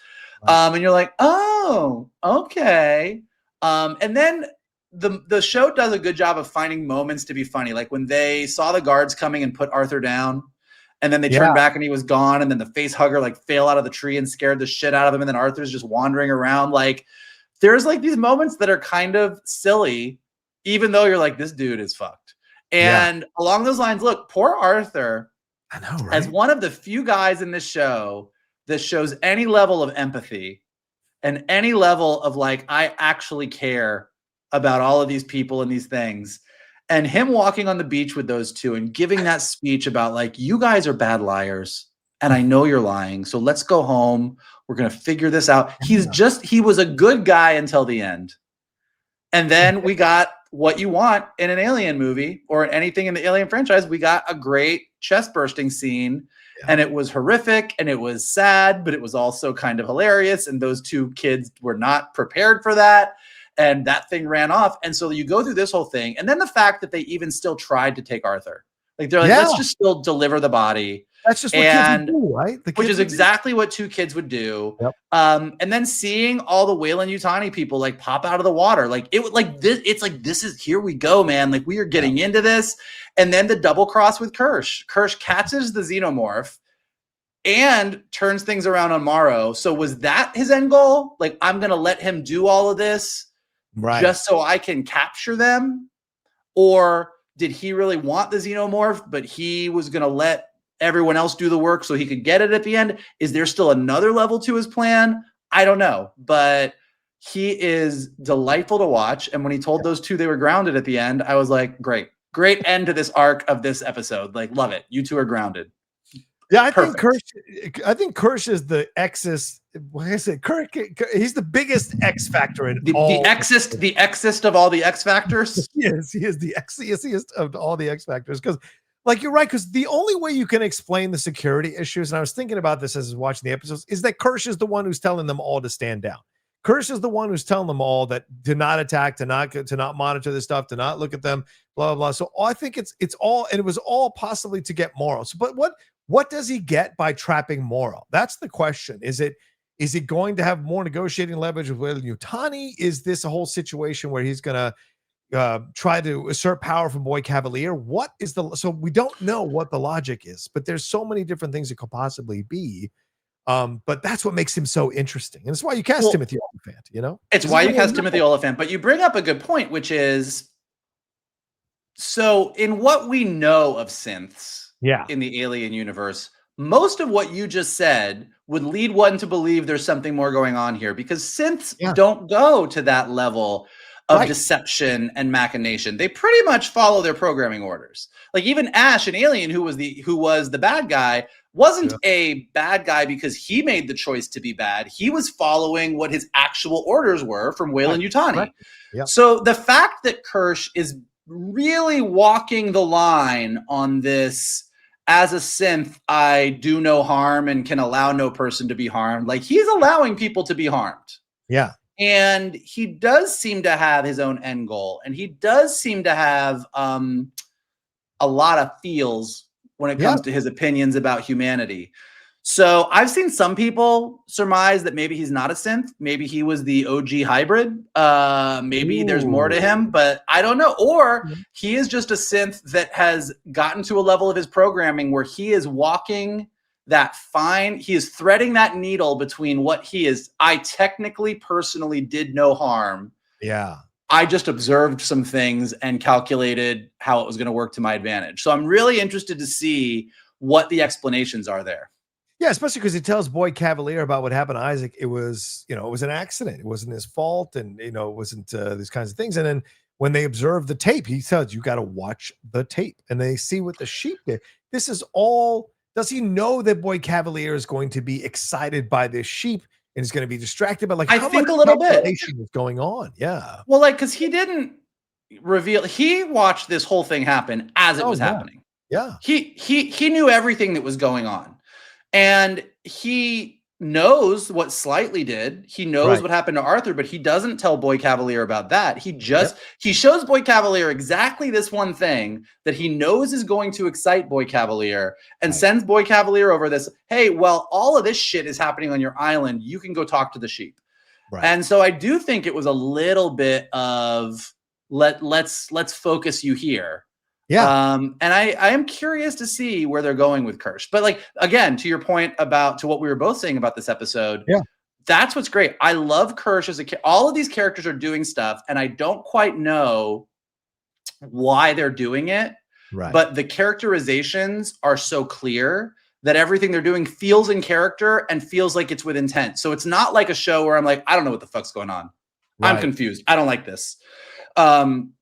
And you're like, oh, okay. And then the show does a good job of finding moments to be funny. Like when they saw the guards coming and put Arthur down, and then they turned back and he was gone. And then the face hugger like fell out of the tree and scared the shit out of him. And then Arthur's just wandering around. Like there's like these moments that are kind of silly, even though you're like, this dude is fucked. And along those lines, look, poor Arthur, I know, right? as one of the few guys in this show that shows any level of empathy and any level of like, I actually care about all of these people and these things. And him walking on the beach with those two and giving that speech about like, you guys are bad liars. And I know you're lying. So let's go home. We're going to figure this out. He was a good guy until the end. And then we got what you want in an Alien movie or anything in the Alien franchise. We got a great chest bursting scene. And it was horrific and it was sad, but it was also kind of hilarious. And those two kids were not prepared for that. And that thing ran off. And so you go through this whole thing. And then the fact that they even still tried to take Arthur. Like they're like, let's just still deliver the body. That's just what kids would do, right? Which is exactly what two kids would do. And then seeing all the Weyland-Yutani people like pop out of the water. Like it was like this. It's like, this is, here we go, man. Like we are getting into this. And then the double cross with Kirsch. Kirsch catches the xenomorph and turns things around on Morrow. So was that his end goal? Like, I'm going to let him do all of this just so I can capture them? Or did he really want the xenomorph, but he was going to let everyone else do the work so he could get it at the end? Is there still another level to his plan? I don't know, but he is delightful to watch. And when he told those two they were grounded at the end, I was like, great end to this arc of this episode. Like, love it. You two are grounded. Yeah, I think Kirsch is the X's. Like I said, Kirk, he's the biggest X factor in the Xist of all the X factors. Yes, he is the Xiest of all the X factors. Because, like, you're right. Because the only way you can explain the security issues, and I was thinking about this as I was watching the episodes, is that Kirsch is the one who's telling them all to stand down. Kirsch is the one who's telling them all that to not attack, to not monitor this stuff, to not look at them, blah blah blah. So I think it's all, and it was all possibly to get Morrow. So, but what does he get by trapping Morrow? That's the question. Is it going to have more negotiating leverage with Weyland-Yutani? Is this a whole situation where he's going to try to assert power from Boy Cavalier? So we don't know what the logic is, but there's so many different things it could possibly be. But that's what makes him so interesting. And it's why you cast Timothy Olyphant, you know? It's why you cast Timothy Olyphant. But you bring up a good point, which is, so in what we know of synths in the Alien universe, most of what you just said would lead one to believe there's something more going on here, because synths don't go to that level of deception and machination. They pretty much follow their programming orders. Like even Ash in Alien, who was the bad guy, wasn't a bad guy because he made the choice to be bad. He was following what his actual orders were from Weyland-Yutani. So the fact that Kirsch is really walking the line on this, as a synth, I do no harm and can allow no person to be harmed. Like he's allowing people to be harmed. Yeah. And he does seem to have his own end goal. And he does seem to have a lot of feels when it comes to his opinions about humanity. So I've seen some people surmise that maybe he's not a synth. Maybe he was the OG hybrid. Maybe there's more to him, but I don't know. Or he is just a synth that has gotten to a level of his programming where he is walking that fine. He is threading that needle between what he is. I technically, personally did no harm. Yeah. I just observed some things and calculated how it was going to work to my advantage. So I'm really interested to see what the explanations are there. Yeah, especially because he tells Boy Cavalier about what happened to Isaac. It was, it was an accident. It wasn't his fault, and it wasn't these kinds of things. And then when they observe the tape, he says, "You got to watch the tape," and they see what the sheep did. This is all. Does he know that Boy Cavalier is going to be excited by this sheep and is going to be distracted? But like, I how much think a little bit. conversation is going on? Yeah. Well, like, because he didn't reveal. He watched this whole thing happen as it was happening. Yeah. He knew everything that was going on. And he knows what Slightly did. He knows what happened to Arthur, but he doesn't tell Boy Cavalier about that. He just he shows Boy Cavalier exactly this one thing that he knows is going to excite Boy Cavalier and sends Boy Cavalier over this, hey, well, all of this shit is happening on your island. You can go talk to the sheep. Right. And so I do think it was a little bit of let's focus you here. Yeah. And I am curious to see where they're going with Kirsch. But like, again, to your point to what we were both saying about this episode. Yeah. That's what's great. I love Kirsch as all of these characters are doing stuff, and I don't quite know why they're doing it. Right. But the characterizations are so clear that everything they're doing feels in character and feels like it's with intent. So it's not like a show where I'm like, I don't know what the fuck's going on. Right. I'm confused. I don't like this.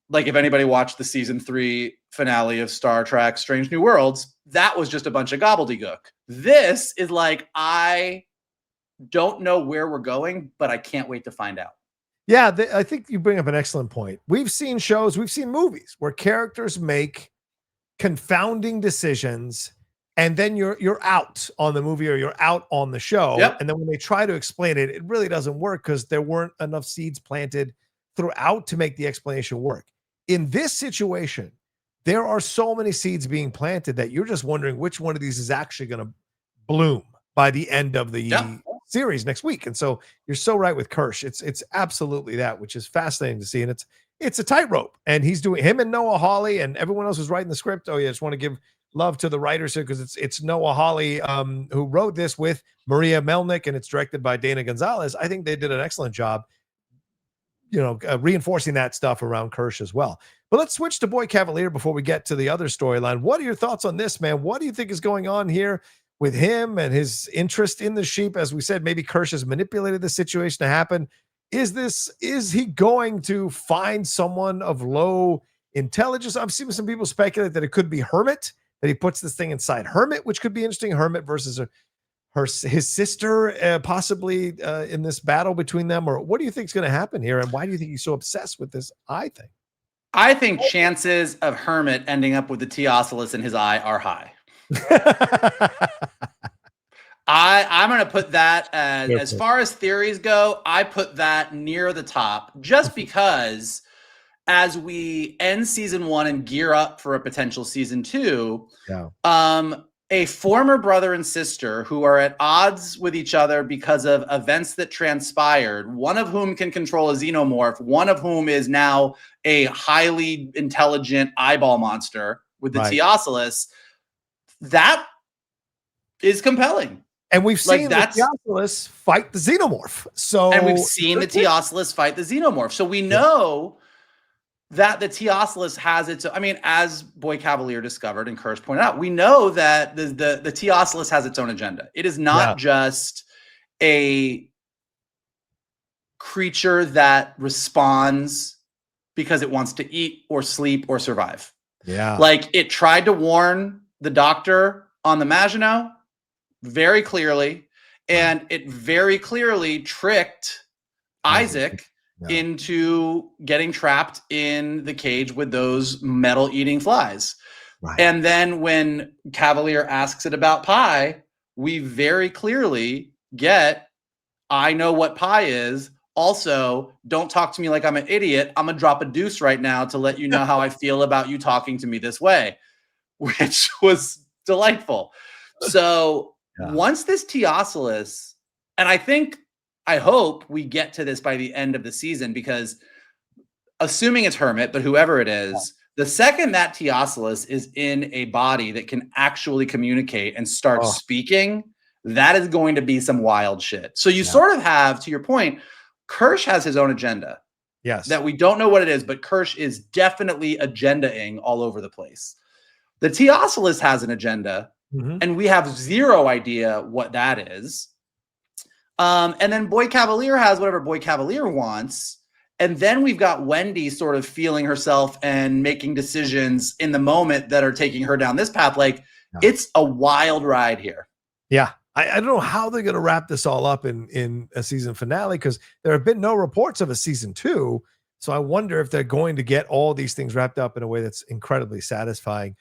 Like if anybody watched the season 3 finale of Star Trek Strange New Worlds, that was just a bunch of gobbledygook. This is like, I don't know where we're going, but I can't wait to find out. Yeah, I think you bring up an excellent point. We've seen shows, we've seen movies where characters make confounding decisions, and then you're out on the movie or you're out on the show. Yep. And then when they try to explain it, it really doesn't work because there weren't enough seeds planted throughout to make the explanation work. In this situation, there are so many seeds being planted that you're just wondering which one of these is actually going to bloom by the end of the series next week. And so you're so right with Kirsch. It's absolutely that, which is fascinating to see. And it's a tightrope. And he's doing him and Noah Hawley and everyone else who's writing the script. Oh yeah, I just want to give love to the writers here because it's Noah Hawley who wrote this with Maria Melnick, and it's directed by Dana Gonzalez. I think they did an excellent job reinforcing that stuff around Kirsch as well. But let's switch to Boy Cavalier before we get to the other storyline. What are your thoughts on this, man? What do you think is going on here with him and his interest in the sheep? As we said, maybe Kirsch has manipulated the situation to happen. Is he going to find someone of low intelligence? I've seen some people speculate that it could be Hermit, that he puts this thing inside Hermit, which could be interesting. Hermit versus his sister, possibly in this battle between them, or what do you think is going to happen here, and why do you think he's so obsessed with this eye thing? I think chances of Hermit ending up with the Teoculus in his eye are high. I'm going to put that as far as theories go, I put that near the top, just because as we end season 1 and gear up for a potential season 2, a former brother and sister who are at odds with each other because of events that transpired, one of whom can control a xenomorph, one of whom is now a highly intelligent eyeball monster with the Teoculus, that is compelling. And we've seen the Teoculus fight the xenomorph. And we've seen the Teoculus fight the xenomorph. So we know that the Teoculus has its, as Boy Cavalier discovered and Kirsch pointed out, we know that the Teoculus has its own agenda. It is not just a creature that responds because it wants to eat or sleep or survive. Yeah. Like, it tried to warn the doctor on the Maginot very clearly, and it very clearly tricked Isaac into getting trapped in the cage with those metal eating flies. Right. And then when Cavalier asks it about pie, we very clearly get, I know what pie is. Also, don't talk to me like I'm an idiot. I'm going to drop a deuce right now to let you know how I feel about you talking to me this way, which was delightful. So once this Teoculus, and I hope we get to this by the end of the season, because assuming it's Hermit, but whoever it is, the second that Teoculus is in a body that can actually communicate and start speaking, that is going to be some wild shit. So you sort of have, to your point, Kirsch has his own agenda. Yes. That we don't know what it is, but Kirsch is definitely agendaing all over the place. The Teoculus has an agenda and we have zero idea what that is. And then Boy Cavalier has whatever Boy Cavalier wants. And then we've got Wendy sort of feeling herself and making decisions in the moment that are taking her down this path. Like, it's a wild ride here. Yeah. I don't know how they're going to wrap this all up in a season finale, because there have been no reports of a season 2. So I wonder if they're going to get all these things wrapped up in a way that's incredibly satisfying.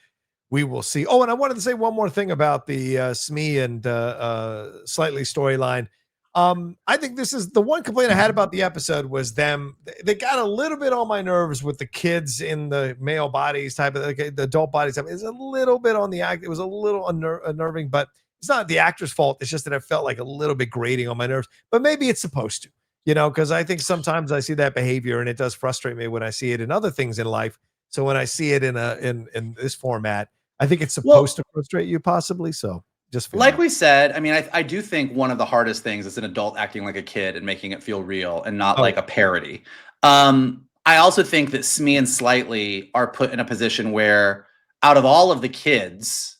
We will see. Oh, and I wanted to say one more thing about the Smee and Slightly storyline. I think this is the one complaint I had about the episode was them. They got a little bit on my nerves with the kids in the male bodies type of the adult bodies. It's a little bit on the act. It was a little unnerving, but it's not the actor's fault. It's just that it felt like a little bit grating on my nerves, but maybe it's supposed to, because I think sometimes I see that behavior and it does frustrate me when I see it in other things in life. So when I see it in this format, I think it's supposed to frustrate you possibly. So just like we said, I mean, I do think one of the hardest things is an adult acting like a kid and making it feel real and not like a parody. I also think that Smee and Slightly are put in a position where out of all of the kids,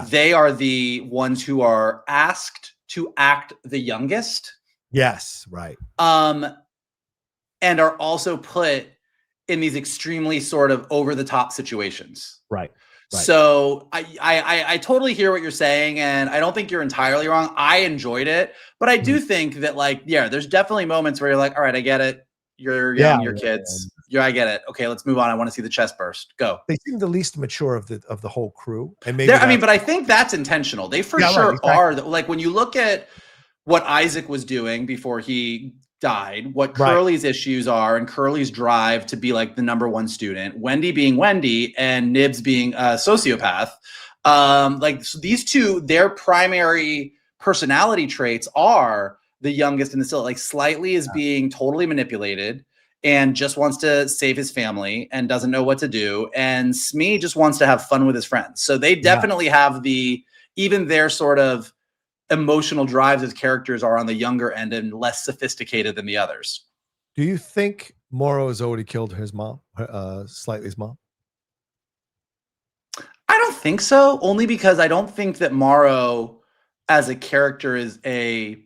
they are the ones who are asked to act the youngest. Yes, right. And are also put in these extremely sort of over the top situations. Right. So I totally hear what you're saying, and I don't think you're entirely wrong. I enjoyed it, but I do think that, like, there's definitely moments where you're like, all right, I get it. You're young, you're kids. Yeah, I get it. Okay, let's move on. I want to see the chest burst. Go. They seem the least mature of the whole crew, and maybe but I think that's intentional. They for sure are. Like, when you look at what Isaac was doing before he died, what Curly's issues are, and Curly's drive to be like the #1 student, Wendy being Wendy and Nibs being a sociopath. Like, so these two, their primary personality traits are the youngest and the still. Like, Slightly is being totally manipulated and just wants to save his family and doesn't know what to do. And Smee just wants to have fun with his friends. So they definitely have even their sort of emotional drives as characters are on the younger end and less sophisticated than the others. Do you think Morrow has already killed his mom, Slightly's mom? I don't think so, only because I don't think that Morrow as a character is a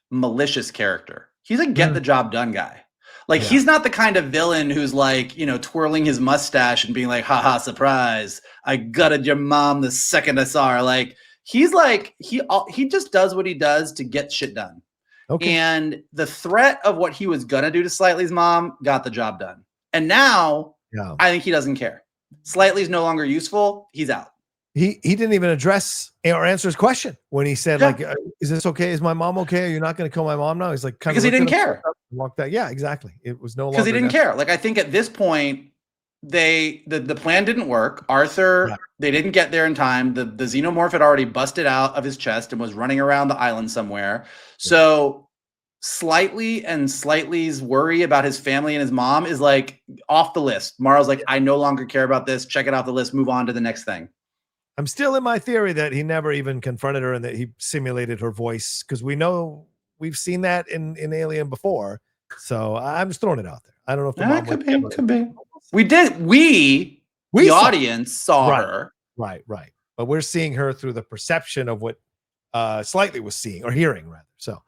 malicious character. He's a get the job done guy. Like, he's not the kind of villain who's like, twirling his mustache and being like, haha, surprise, I gutted your mom the second I saw her. Like, he's like, he just does what he does to get shit done. Okay. And the threat of what he was gonna do to Slightly's mom got the job done. And now I think he doesn't care. Slightly's no longer useful. He's out. He didn't even address or answer his question when he said, like, is this okay? Is my mom okay? Are you not going to kill my mom now? He's like, because he didn't care. Walked out. Yeah, exactly. It was no longer because he didn't care. Like, I think at this point, the plan didn't work. Arthur, they didn't get there in time. The xenomorph had already busted out of his chest and was running around the island somewhere. So Slightly and Slightly's worry about his family and his mom is like off the list. Morrow's like, I no longer care about this. Check it off the list. Move on to the next thing. I'm still in my theory that he never even confronted her and that he simulated her voice, because we've seen that in Alien before. So I'm just throwing it out there. I don't know if the mom could be. We the audience saw her. Right. But we're seeing her through the perception of what Slightly was seeing or hearing, rather. So,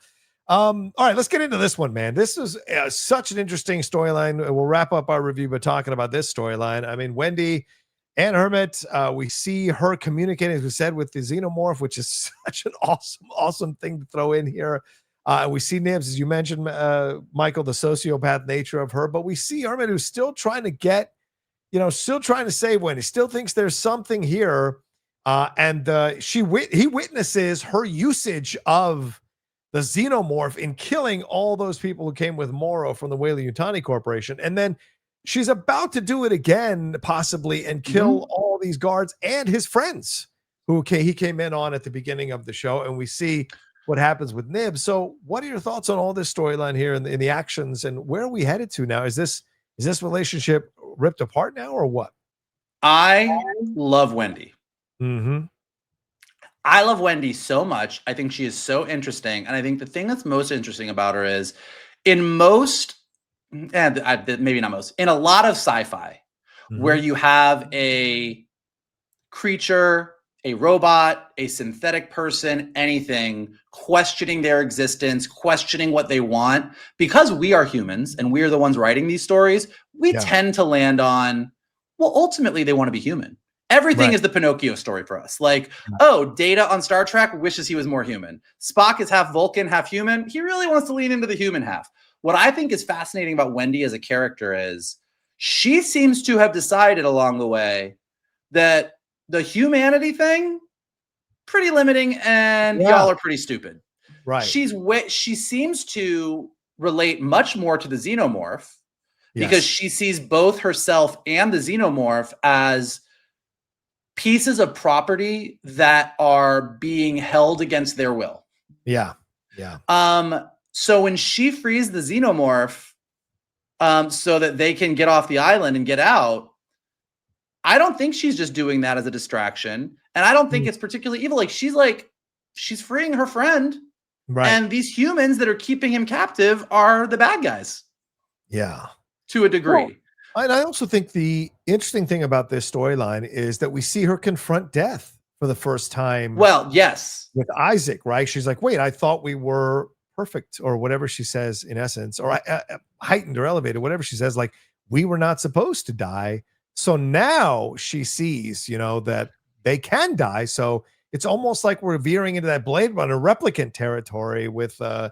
all right, let's get into this one, man. This is such an interesting storyline. We'll wrap up our review by talking about this storyline. I mean, Wendy and Hermit, we see her communicating, as we said, with the xenomorph, which is such an awesome thing to throw in here. We see Nibs, as you mentioned, Michael, the sociopath nature of her, but we see Hermit, who's still trying to still trying to save Wendy, still thinks there's something here. And he witnesses her usage of the xenomorph in killing all those people who came with Morrow from the Weyland-Yutani Corporation. And then she's about to do it again, possibly, and kill all these guards and his friends who he came in on at the beginning of the show. And we see what happens with Nibs. So what are your thoughts on all this storyline here in the actions, and where are we headed to now? Is this relationship ripped apart now, or what? I love Wendy. Mm-hmm. I love Wendy so much. I think she is so interesting. And I think the thing that's most interesting about her is in maybe not most, in a lot of sci-fi, where you have a creature a robot, a synthetic person, anything, questioning their existence, questioning what they want. Because we are humans and we are the ones writing these stories, we tend to land on, well, ultimately they want to be human. Everything is the Pinocchio story for us. Like, oh, Data on Star Trek wishes he was more human. Spock is half Vulcan, half human. He really wants to lean into the human half. What I think is fascinating about Wendy as a character is she seems to have decided along the way that the humanity thing, pretty limiting, and y'all are pretty stupid. Right. She seems to relate much more to the xenomorph because she sees both herself and the xenomorph as pieces of property that are being held against their will. Yeah. So when she frees the xenomorph, so that they can get off the island and get out, I don't think she's just doing that as a distraction. And I don't think it's particularly evil. She's freeing her friend. Right. And these humans that are keeping him captive are the bad guys. Yeah. To a degree. Well, and I also think the interesting thing about this storyline is that we see her confront death for the first time. Well, yes. With Isaac, right? She's like, wait, I thought we were perfect, or whatever she says in essence, or heightened or elevated, whatever she says, like we were not supposed to die. So now she sees, that they can die. So it's almost like we're veering into that Blade Runner replicant territory with Rutger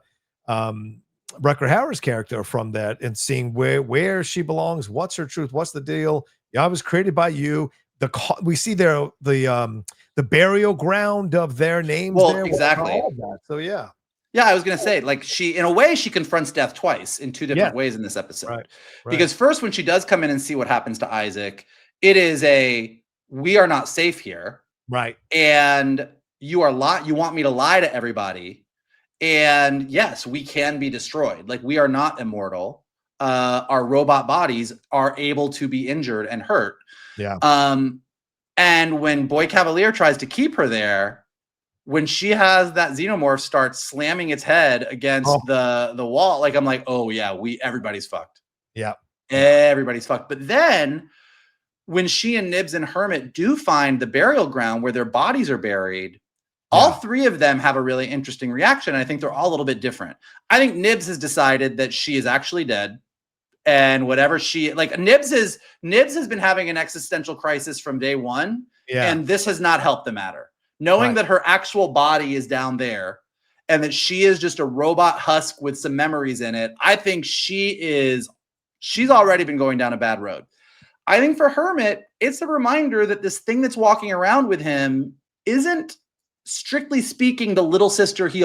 Hauer's character from that, and seeing where she belongs, what's her truth, what's the deal. Yeah, I was created by you. We see the burial ground of their names. Well, there. Exactly. So yeah. Yeah, I was going to say, like, in a way, she confronts death twice in two different ways in this episode. Right. Because first, when she does come in and see what happens to Isaac, it is we are not safe here. Right. And you want me to lie to everybody. And yes, we can be destroyed. Like, we are not immortal. Our robot bodies are able to be injured and hurt. Yeah. And when Boy Cavalier tries to keep her there, when she has that xenomorph start slamming its head against the wall, like, I'm like, oh yeah, everybody's fucked. Yeah. Everybody's fucked. But then when she and Nibs and Hermit do find the burial ground where their bodies are buried, all three of them have a really interesting reaction. I think they're all a little bit different. I think Nibs has decided that she is actually dead. And whatever Nibs has been having an existential crisis from day one. Yeah. And this has not helped the matter. Knowing that her actual body is down there and that she is just a robot husk with some memories in it, I think she's already been going down a bad road. I think for Hermit, it's a reminder that this thing that's walking around with him isn't, strictly speaking, the little sister he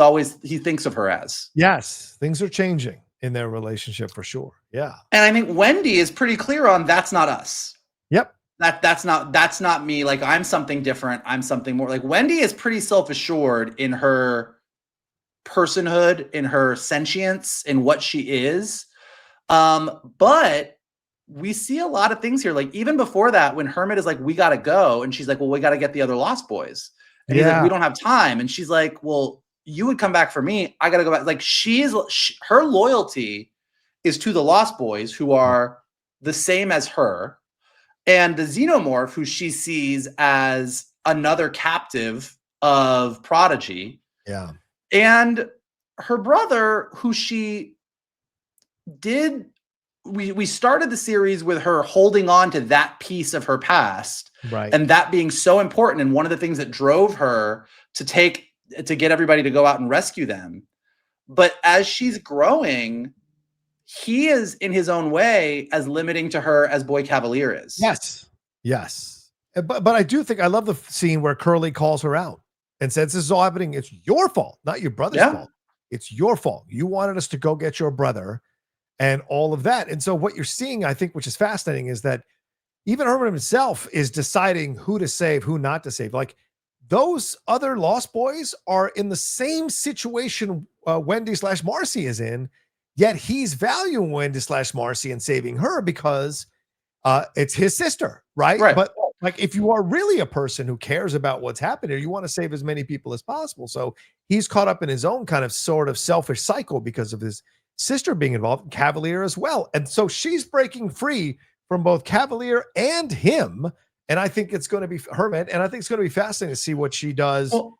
thinks of her as. Yes, things are changing in their relationship for sure. Yeah. And I think Wendy is pretty clear on that's not us. Yep. That's not me. Like, I'm something different. I'm something more. Like, Wendy is pretty self-assured in her personhood, in her sentience, in what she is. But we see a lot of things here. Like, even before that, when Hermit is like, we got to go. And she's like, well, we got to get the other Lost Boys. And he's like, we don't have time. And she's like, well, you would come back for me. I got to go back. Like, her loyalty is to the Lost Boys, who are the same as her. And the xenomorph, who she sees as another captive of Prodigy. Yeah. And her brother, who we started the series with her holding on to that piece of her past. Right. And that being so important. And one of the things that drove her to get everybody to go out and rescue them. But as she's growing, he is, in his own way, as limiting to her as Boy Cavalier is. Yes. But I do think I love the scene where Curly calls her out and says, this is all happening. It's your fault, not your brother's fault. It's your fault. You wanted us to go get your brother and all of that. And so what you're seeing, I think, which is fascinating, is that even Herman himself is deciding who to save, who not to save. Like, those other Lost Boys are in the same situation Wendy/Marcy is in. Yet he's valuing Wendy/Marcy and saving her because it's his sister, right? But like, if you are really a person who cares about what's happening, you want to save as many people as possible. So he's caught up in his own kind of sort of selfish cycle because of his sister being involved, Cavalier as well. And so she's breaking free from both Cavalier and him And I think it's going to be Hermit, and I think it's going to be fascinating to see what she does Well,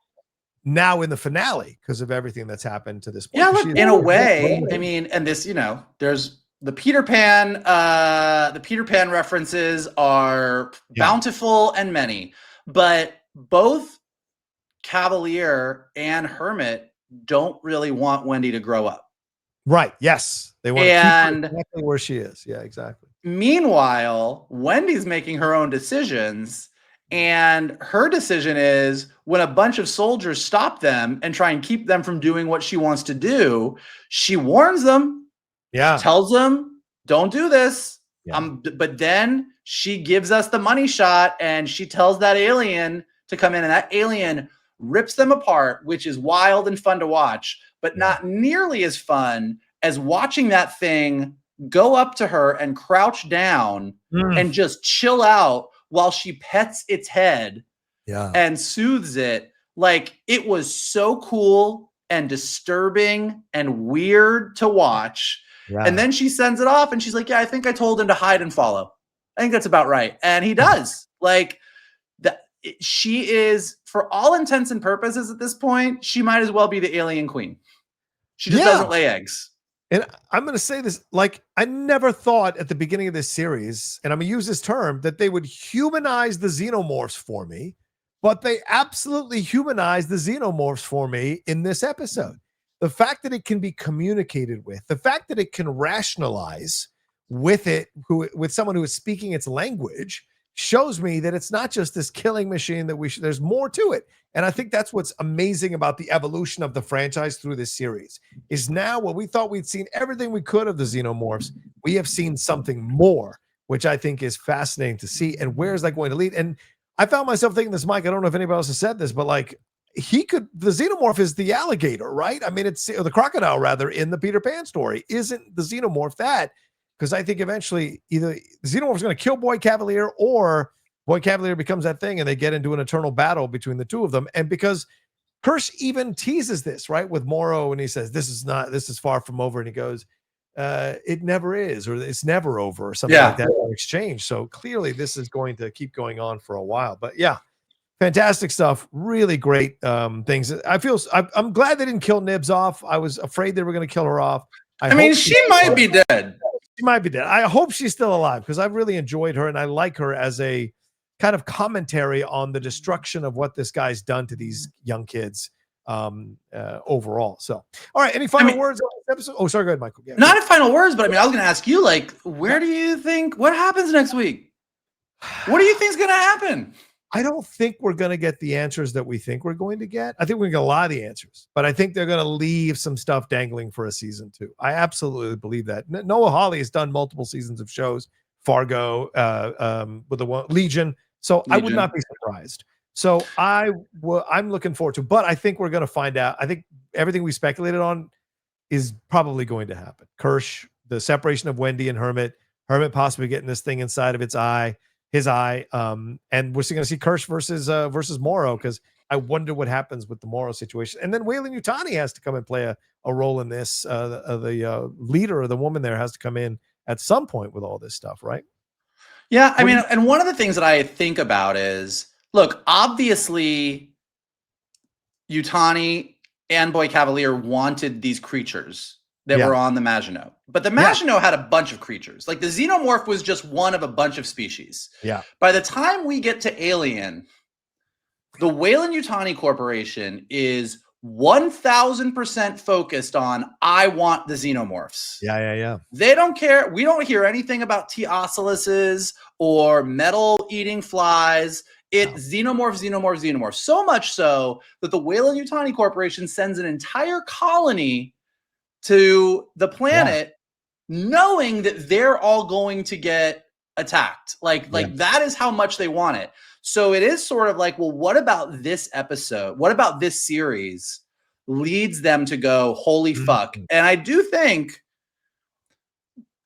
now in the finale because of everything that's happened to this point. yeah, look, in a way, I mean, and this, there's the Peter Pan references are bountiful and many, but both Cavalier and Hermit don't really want Wendy to grow up. Right. Yes. They want to keep her exactly where she is. Yeah, exactly. Meanwhile, Wendy's making her own decisions. And her decision is when a bunch of soldiers stop them and try and keep them from doing what she wants to do, she warns them. Yeah. Tells them, don't do this. Yeah. But then she gives us the money shot and she tells that alien to come in, and that alien rips them apart, which is wild and fun to watch, but not nearly as fun as watching that thing go up to her and crouch down and just chill out while she pets its head and soothes it. Like, it was so cool and disturbing and weird to watch. Yeah. And then she sends it off and she's like, yeah, I think I told him to hide and follow. I think that's about right. And he does. Like, she is, for all intents and purposes at this point, she might as well be the alien queen. She just doesn't lay eggs. And I'm going to say this, like, I never thought at the beginning of this series, and I'm going to use this term, that they would humanize the xenomorphs for me, but they absolutely humanized the xenomorphs for me in this episode. The fact that it can be communicated with, the fact that it can rationalize with it, with someone who is speaking its language, shows me that it's not just this killing machine that there's more to it. And I think that's what's amazing about the evolution of the franchise through this series is now what we thought we'd seen everything we could of the xenomorphs. We have seen something more, which I think is fascinating to see. And where is that going to lead? And I found myself thinking this, Mike, I don't know if anybody else has said this, but like the xenomorph is the alligator, right? I mean, it's the crocodile rather in the Peter Pan story. Isn't the xenomorph that? Because I think eventually either the xenomorph is going to kill Boy Cavalier or Boy Cavalier becomes that thing and they get into an eternal battle between the two of them. And because Kirsch even teases this, right, with Morrow, and he says, this is far from over. And he goes, it never is, or it's never over, or something like that in exchange. So clearly this is going to keep going on for a while. But yeah, fantastic stuff. Really great things. I'm glad they didn't kill Nibs off. I was afraid they were going to kill her off. I mean, she might be dead. She might be dead. I hope she's still alive because I've really enjoyed her and I like her as a kind of commentary on the destruction of what this guy's done to these young kids overall. So, all right. Any final words on this episode? Oh, sorry. Go ahead, Michael. Yeah, not final words, but I mean, I was going to ask you, like, where do you think, what happens next week? What do you think is going to happen? I don't think we're going to get the answers that we think we're going to get. I think we're going to get a lot of the answers, but I think they're going to leave some stuff dangling for a season 2. I absolutely believe that. Noah Hawley has done multiple seasons of shows, Fargo, with the one Legion. So Legion. I would not be surprised. So I'm looking forward to, but I think we're going to find out. I think everything we speculated on is probably going to happen. Kirsch, the separation of Wendy and Hermit possibly getting this thing inside of his eye, and we're going to see Kirsch versus Morrow, because I wonder what happens with the Morrow situation. And then Weyland-Yutani has to come and play a role in this. The leader or the woman there has to come in at some point with all this stuff, right? Yeah, I mean, and one of the things that I think about is, look, obviously, Yutani and Boy Cavalier wanted these creatures that were on the Maginot. But the Maginot had a bunch of creatures. Like, the Xenomorph was just one of a bunch of species. Yeah. By the time we get to Alien, the Weyland-Yutani Corporation is 1,000% focused on, I want the Xenomorphs. Yeah. They don't care. We don't hear anything about Teosuluses or metal-eating flies. Xenomorph. So much so that the Weyland-Yutani Corporation sends an entire colony to the planet, knowing that they're all going to get attacked. Like that is how much they want it. So it is sort of like, well, what about this episode? What about this series leads them to go, holy fuck? And I do think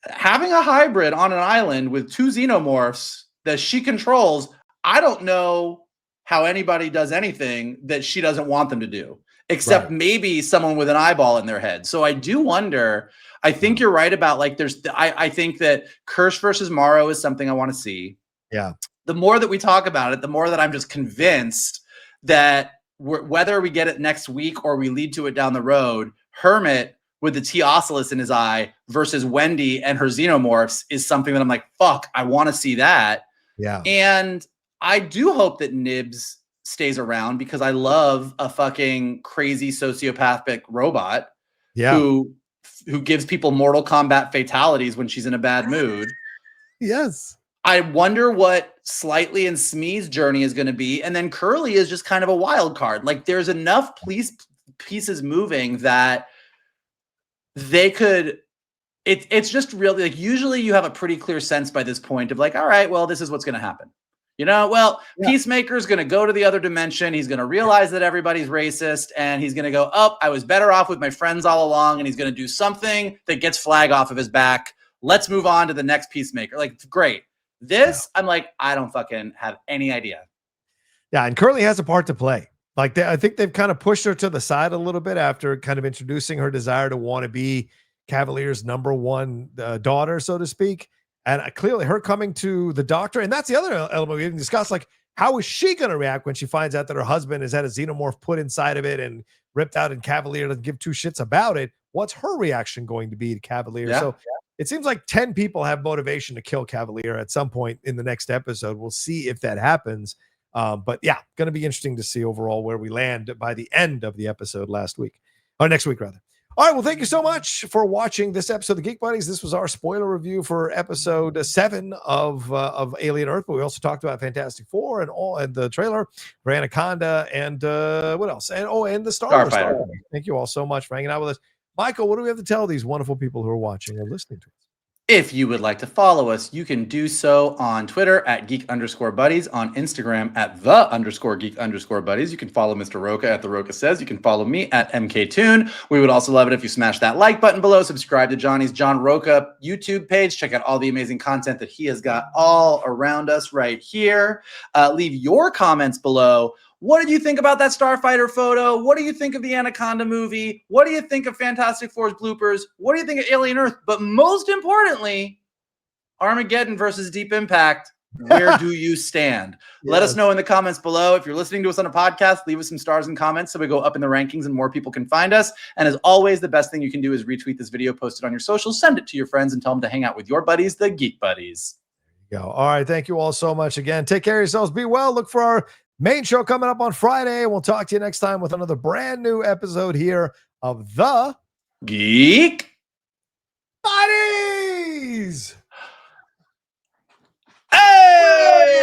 having a hybrid on an island with 2 xenomorphs that she controls, I don't know how anybody does anything that she doesn't want them to do. Except maybe someone with an eyeball in their head. So I do wonder, I think you're right about, like, I think that Kirsch versus Morrow is something I want to see. Yeah. the more that we talk about it, the more that I'm just convinced that whether we get it next week or we lead to it down the road, Hermit with the T Oculus in his eye versus Wendy and her xenomorphs is something that I'm like, fuck, I want to see that. Yeah. And I do hope that Nibs stays around because I love a fucking crazy sociopathic robot who gives people Mortal Kombat fatalities when she's in a bad mood. Yes. I wonder what Slightly and Smee's journey is going to be. And then Curly is just kind of a wild card. Like there's enough pieces moving that they could, it's just really like, usually you have a pretty clear sense by this point of like, all right, well, this is what's going to happen. You know, well, Peacemaker's going to go to the other dimension. He's going to realize that everybody's racist and he's going to go, oh, I was better off with my friends all along. And he's going to do something that gets Flag off of his back. Let's move on to the next Peacemaker. Like, great. This, I'm like, I don't fucking have any idea. Yeah, and Curly has a part to play. Like, I think they've kind of pushed her to the side a little bit after kind of introducing her desire to want to be Cavalier's number one daughter, so to speak. And clearly her coming to the doctor, and that's the other element we didn't discuss, like, how is she going to react when she finds out that her husband has had a xenomorph put inside of it and ripped out, and Cavalier doesn't give two shits about it? What's her reaction going to be to Cavalier? Yeah. So it seems like 10 people have motivation to kill Cavalier at some point in the next episode. We'll see if that happens. But yeah, going to be interesting to see overall where we land by the end of the episode next week, rather. All right. Well, thank you so much for watching this episode of the Geek Buddies. This was our spoiler review for episode 7 of Alien Earth, but we also talked about Fantastic Four and the trailer for Anaconda and what else? And the Starfighter. Thank you all so much for hanging out with us. Michael, what do we have to tell these wonderful people who are watching or listening to us? If you would like to follow us, you can do so on Twitter at geek_buddies, on Instagram at _geek_buddies. You can follow Mr. Rocha at The Rocha Says. You can follow me at MKToon. We would also love it if you smash that like button below, subscribe to Johnny's John Rocha YouTube page, check out all the amazing content that he has got all around us right here. Leave your comments below. What did you think about that Starfighter photo? What do you think of the Anaconda movie? What do you think of Fantastic Four's bloopers? What do you think of Alien Earth? But most importantly, Armageddon versus Deep Impact. Where do you stand? Yes. Let us know in the comments below. If you're listening to us on a podcast, leave us some stars and comments so we go up in the rankings and more people can find us. And as always, the best thing you can do is retweet this video, post it on your socials, send it to your friends, and tell them to hang out with your buddies, the Geek Buddies. There you go. All right. Thank you all so much again. Take care of yourselves. Be well. Look for our main show coming up on Friday. We'll talk to you next time with another brand new episode here of the Geek Buddies. Hey!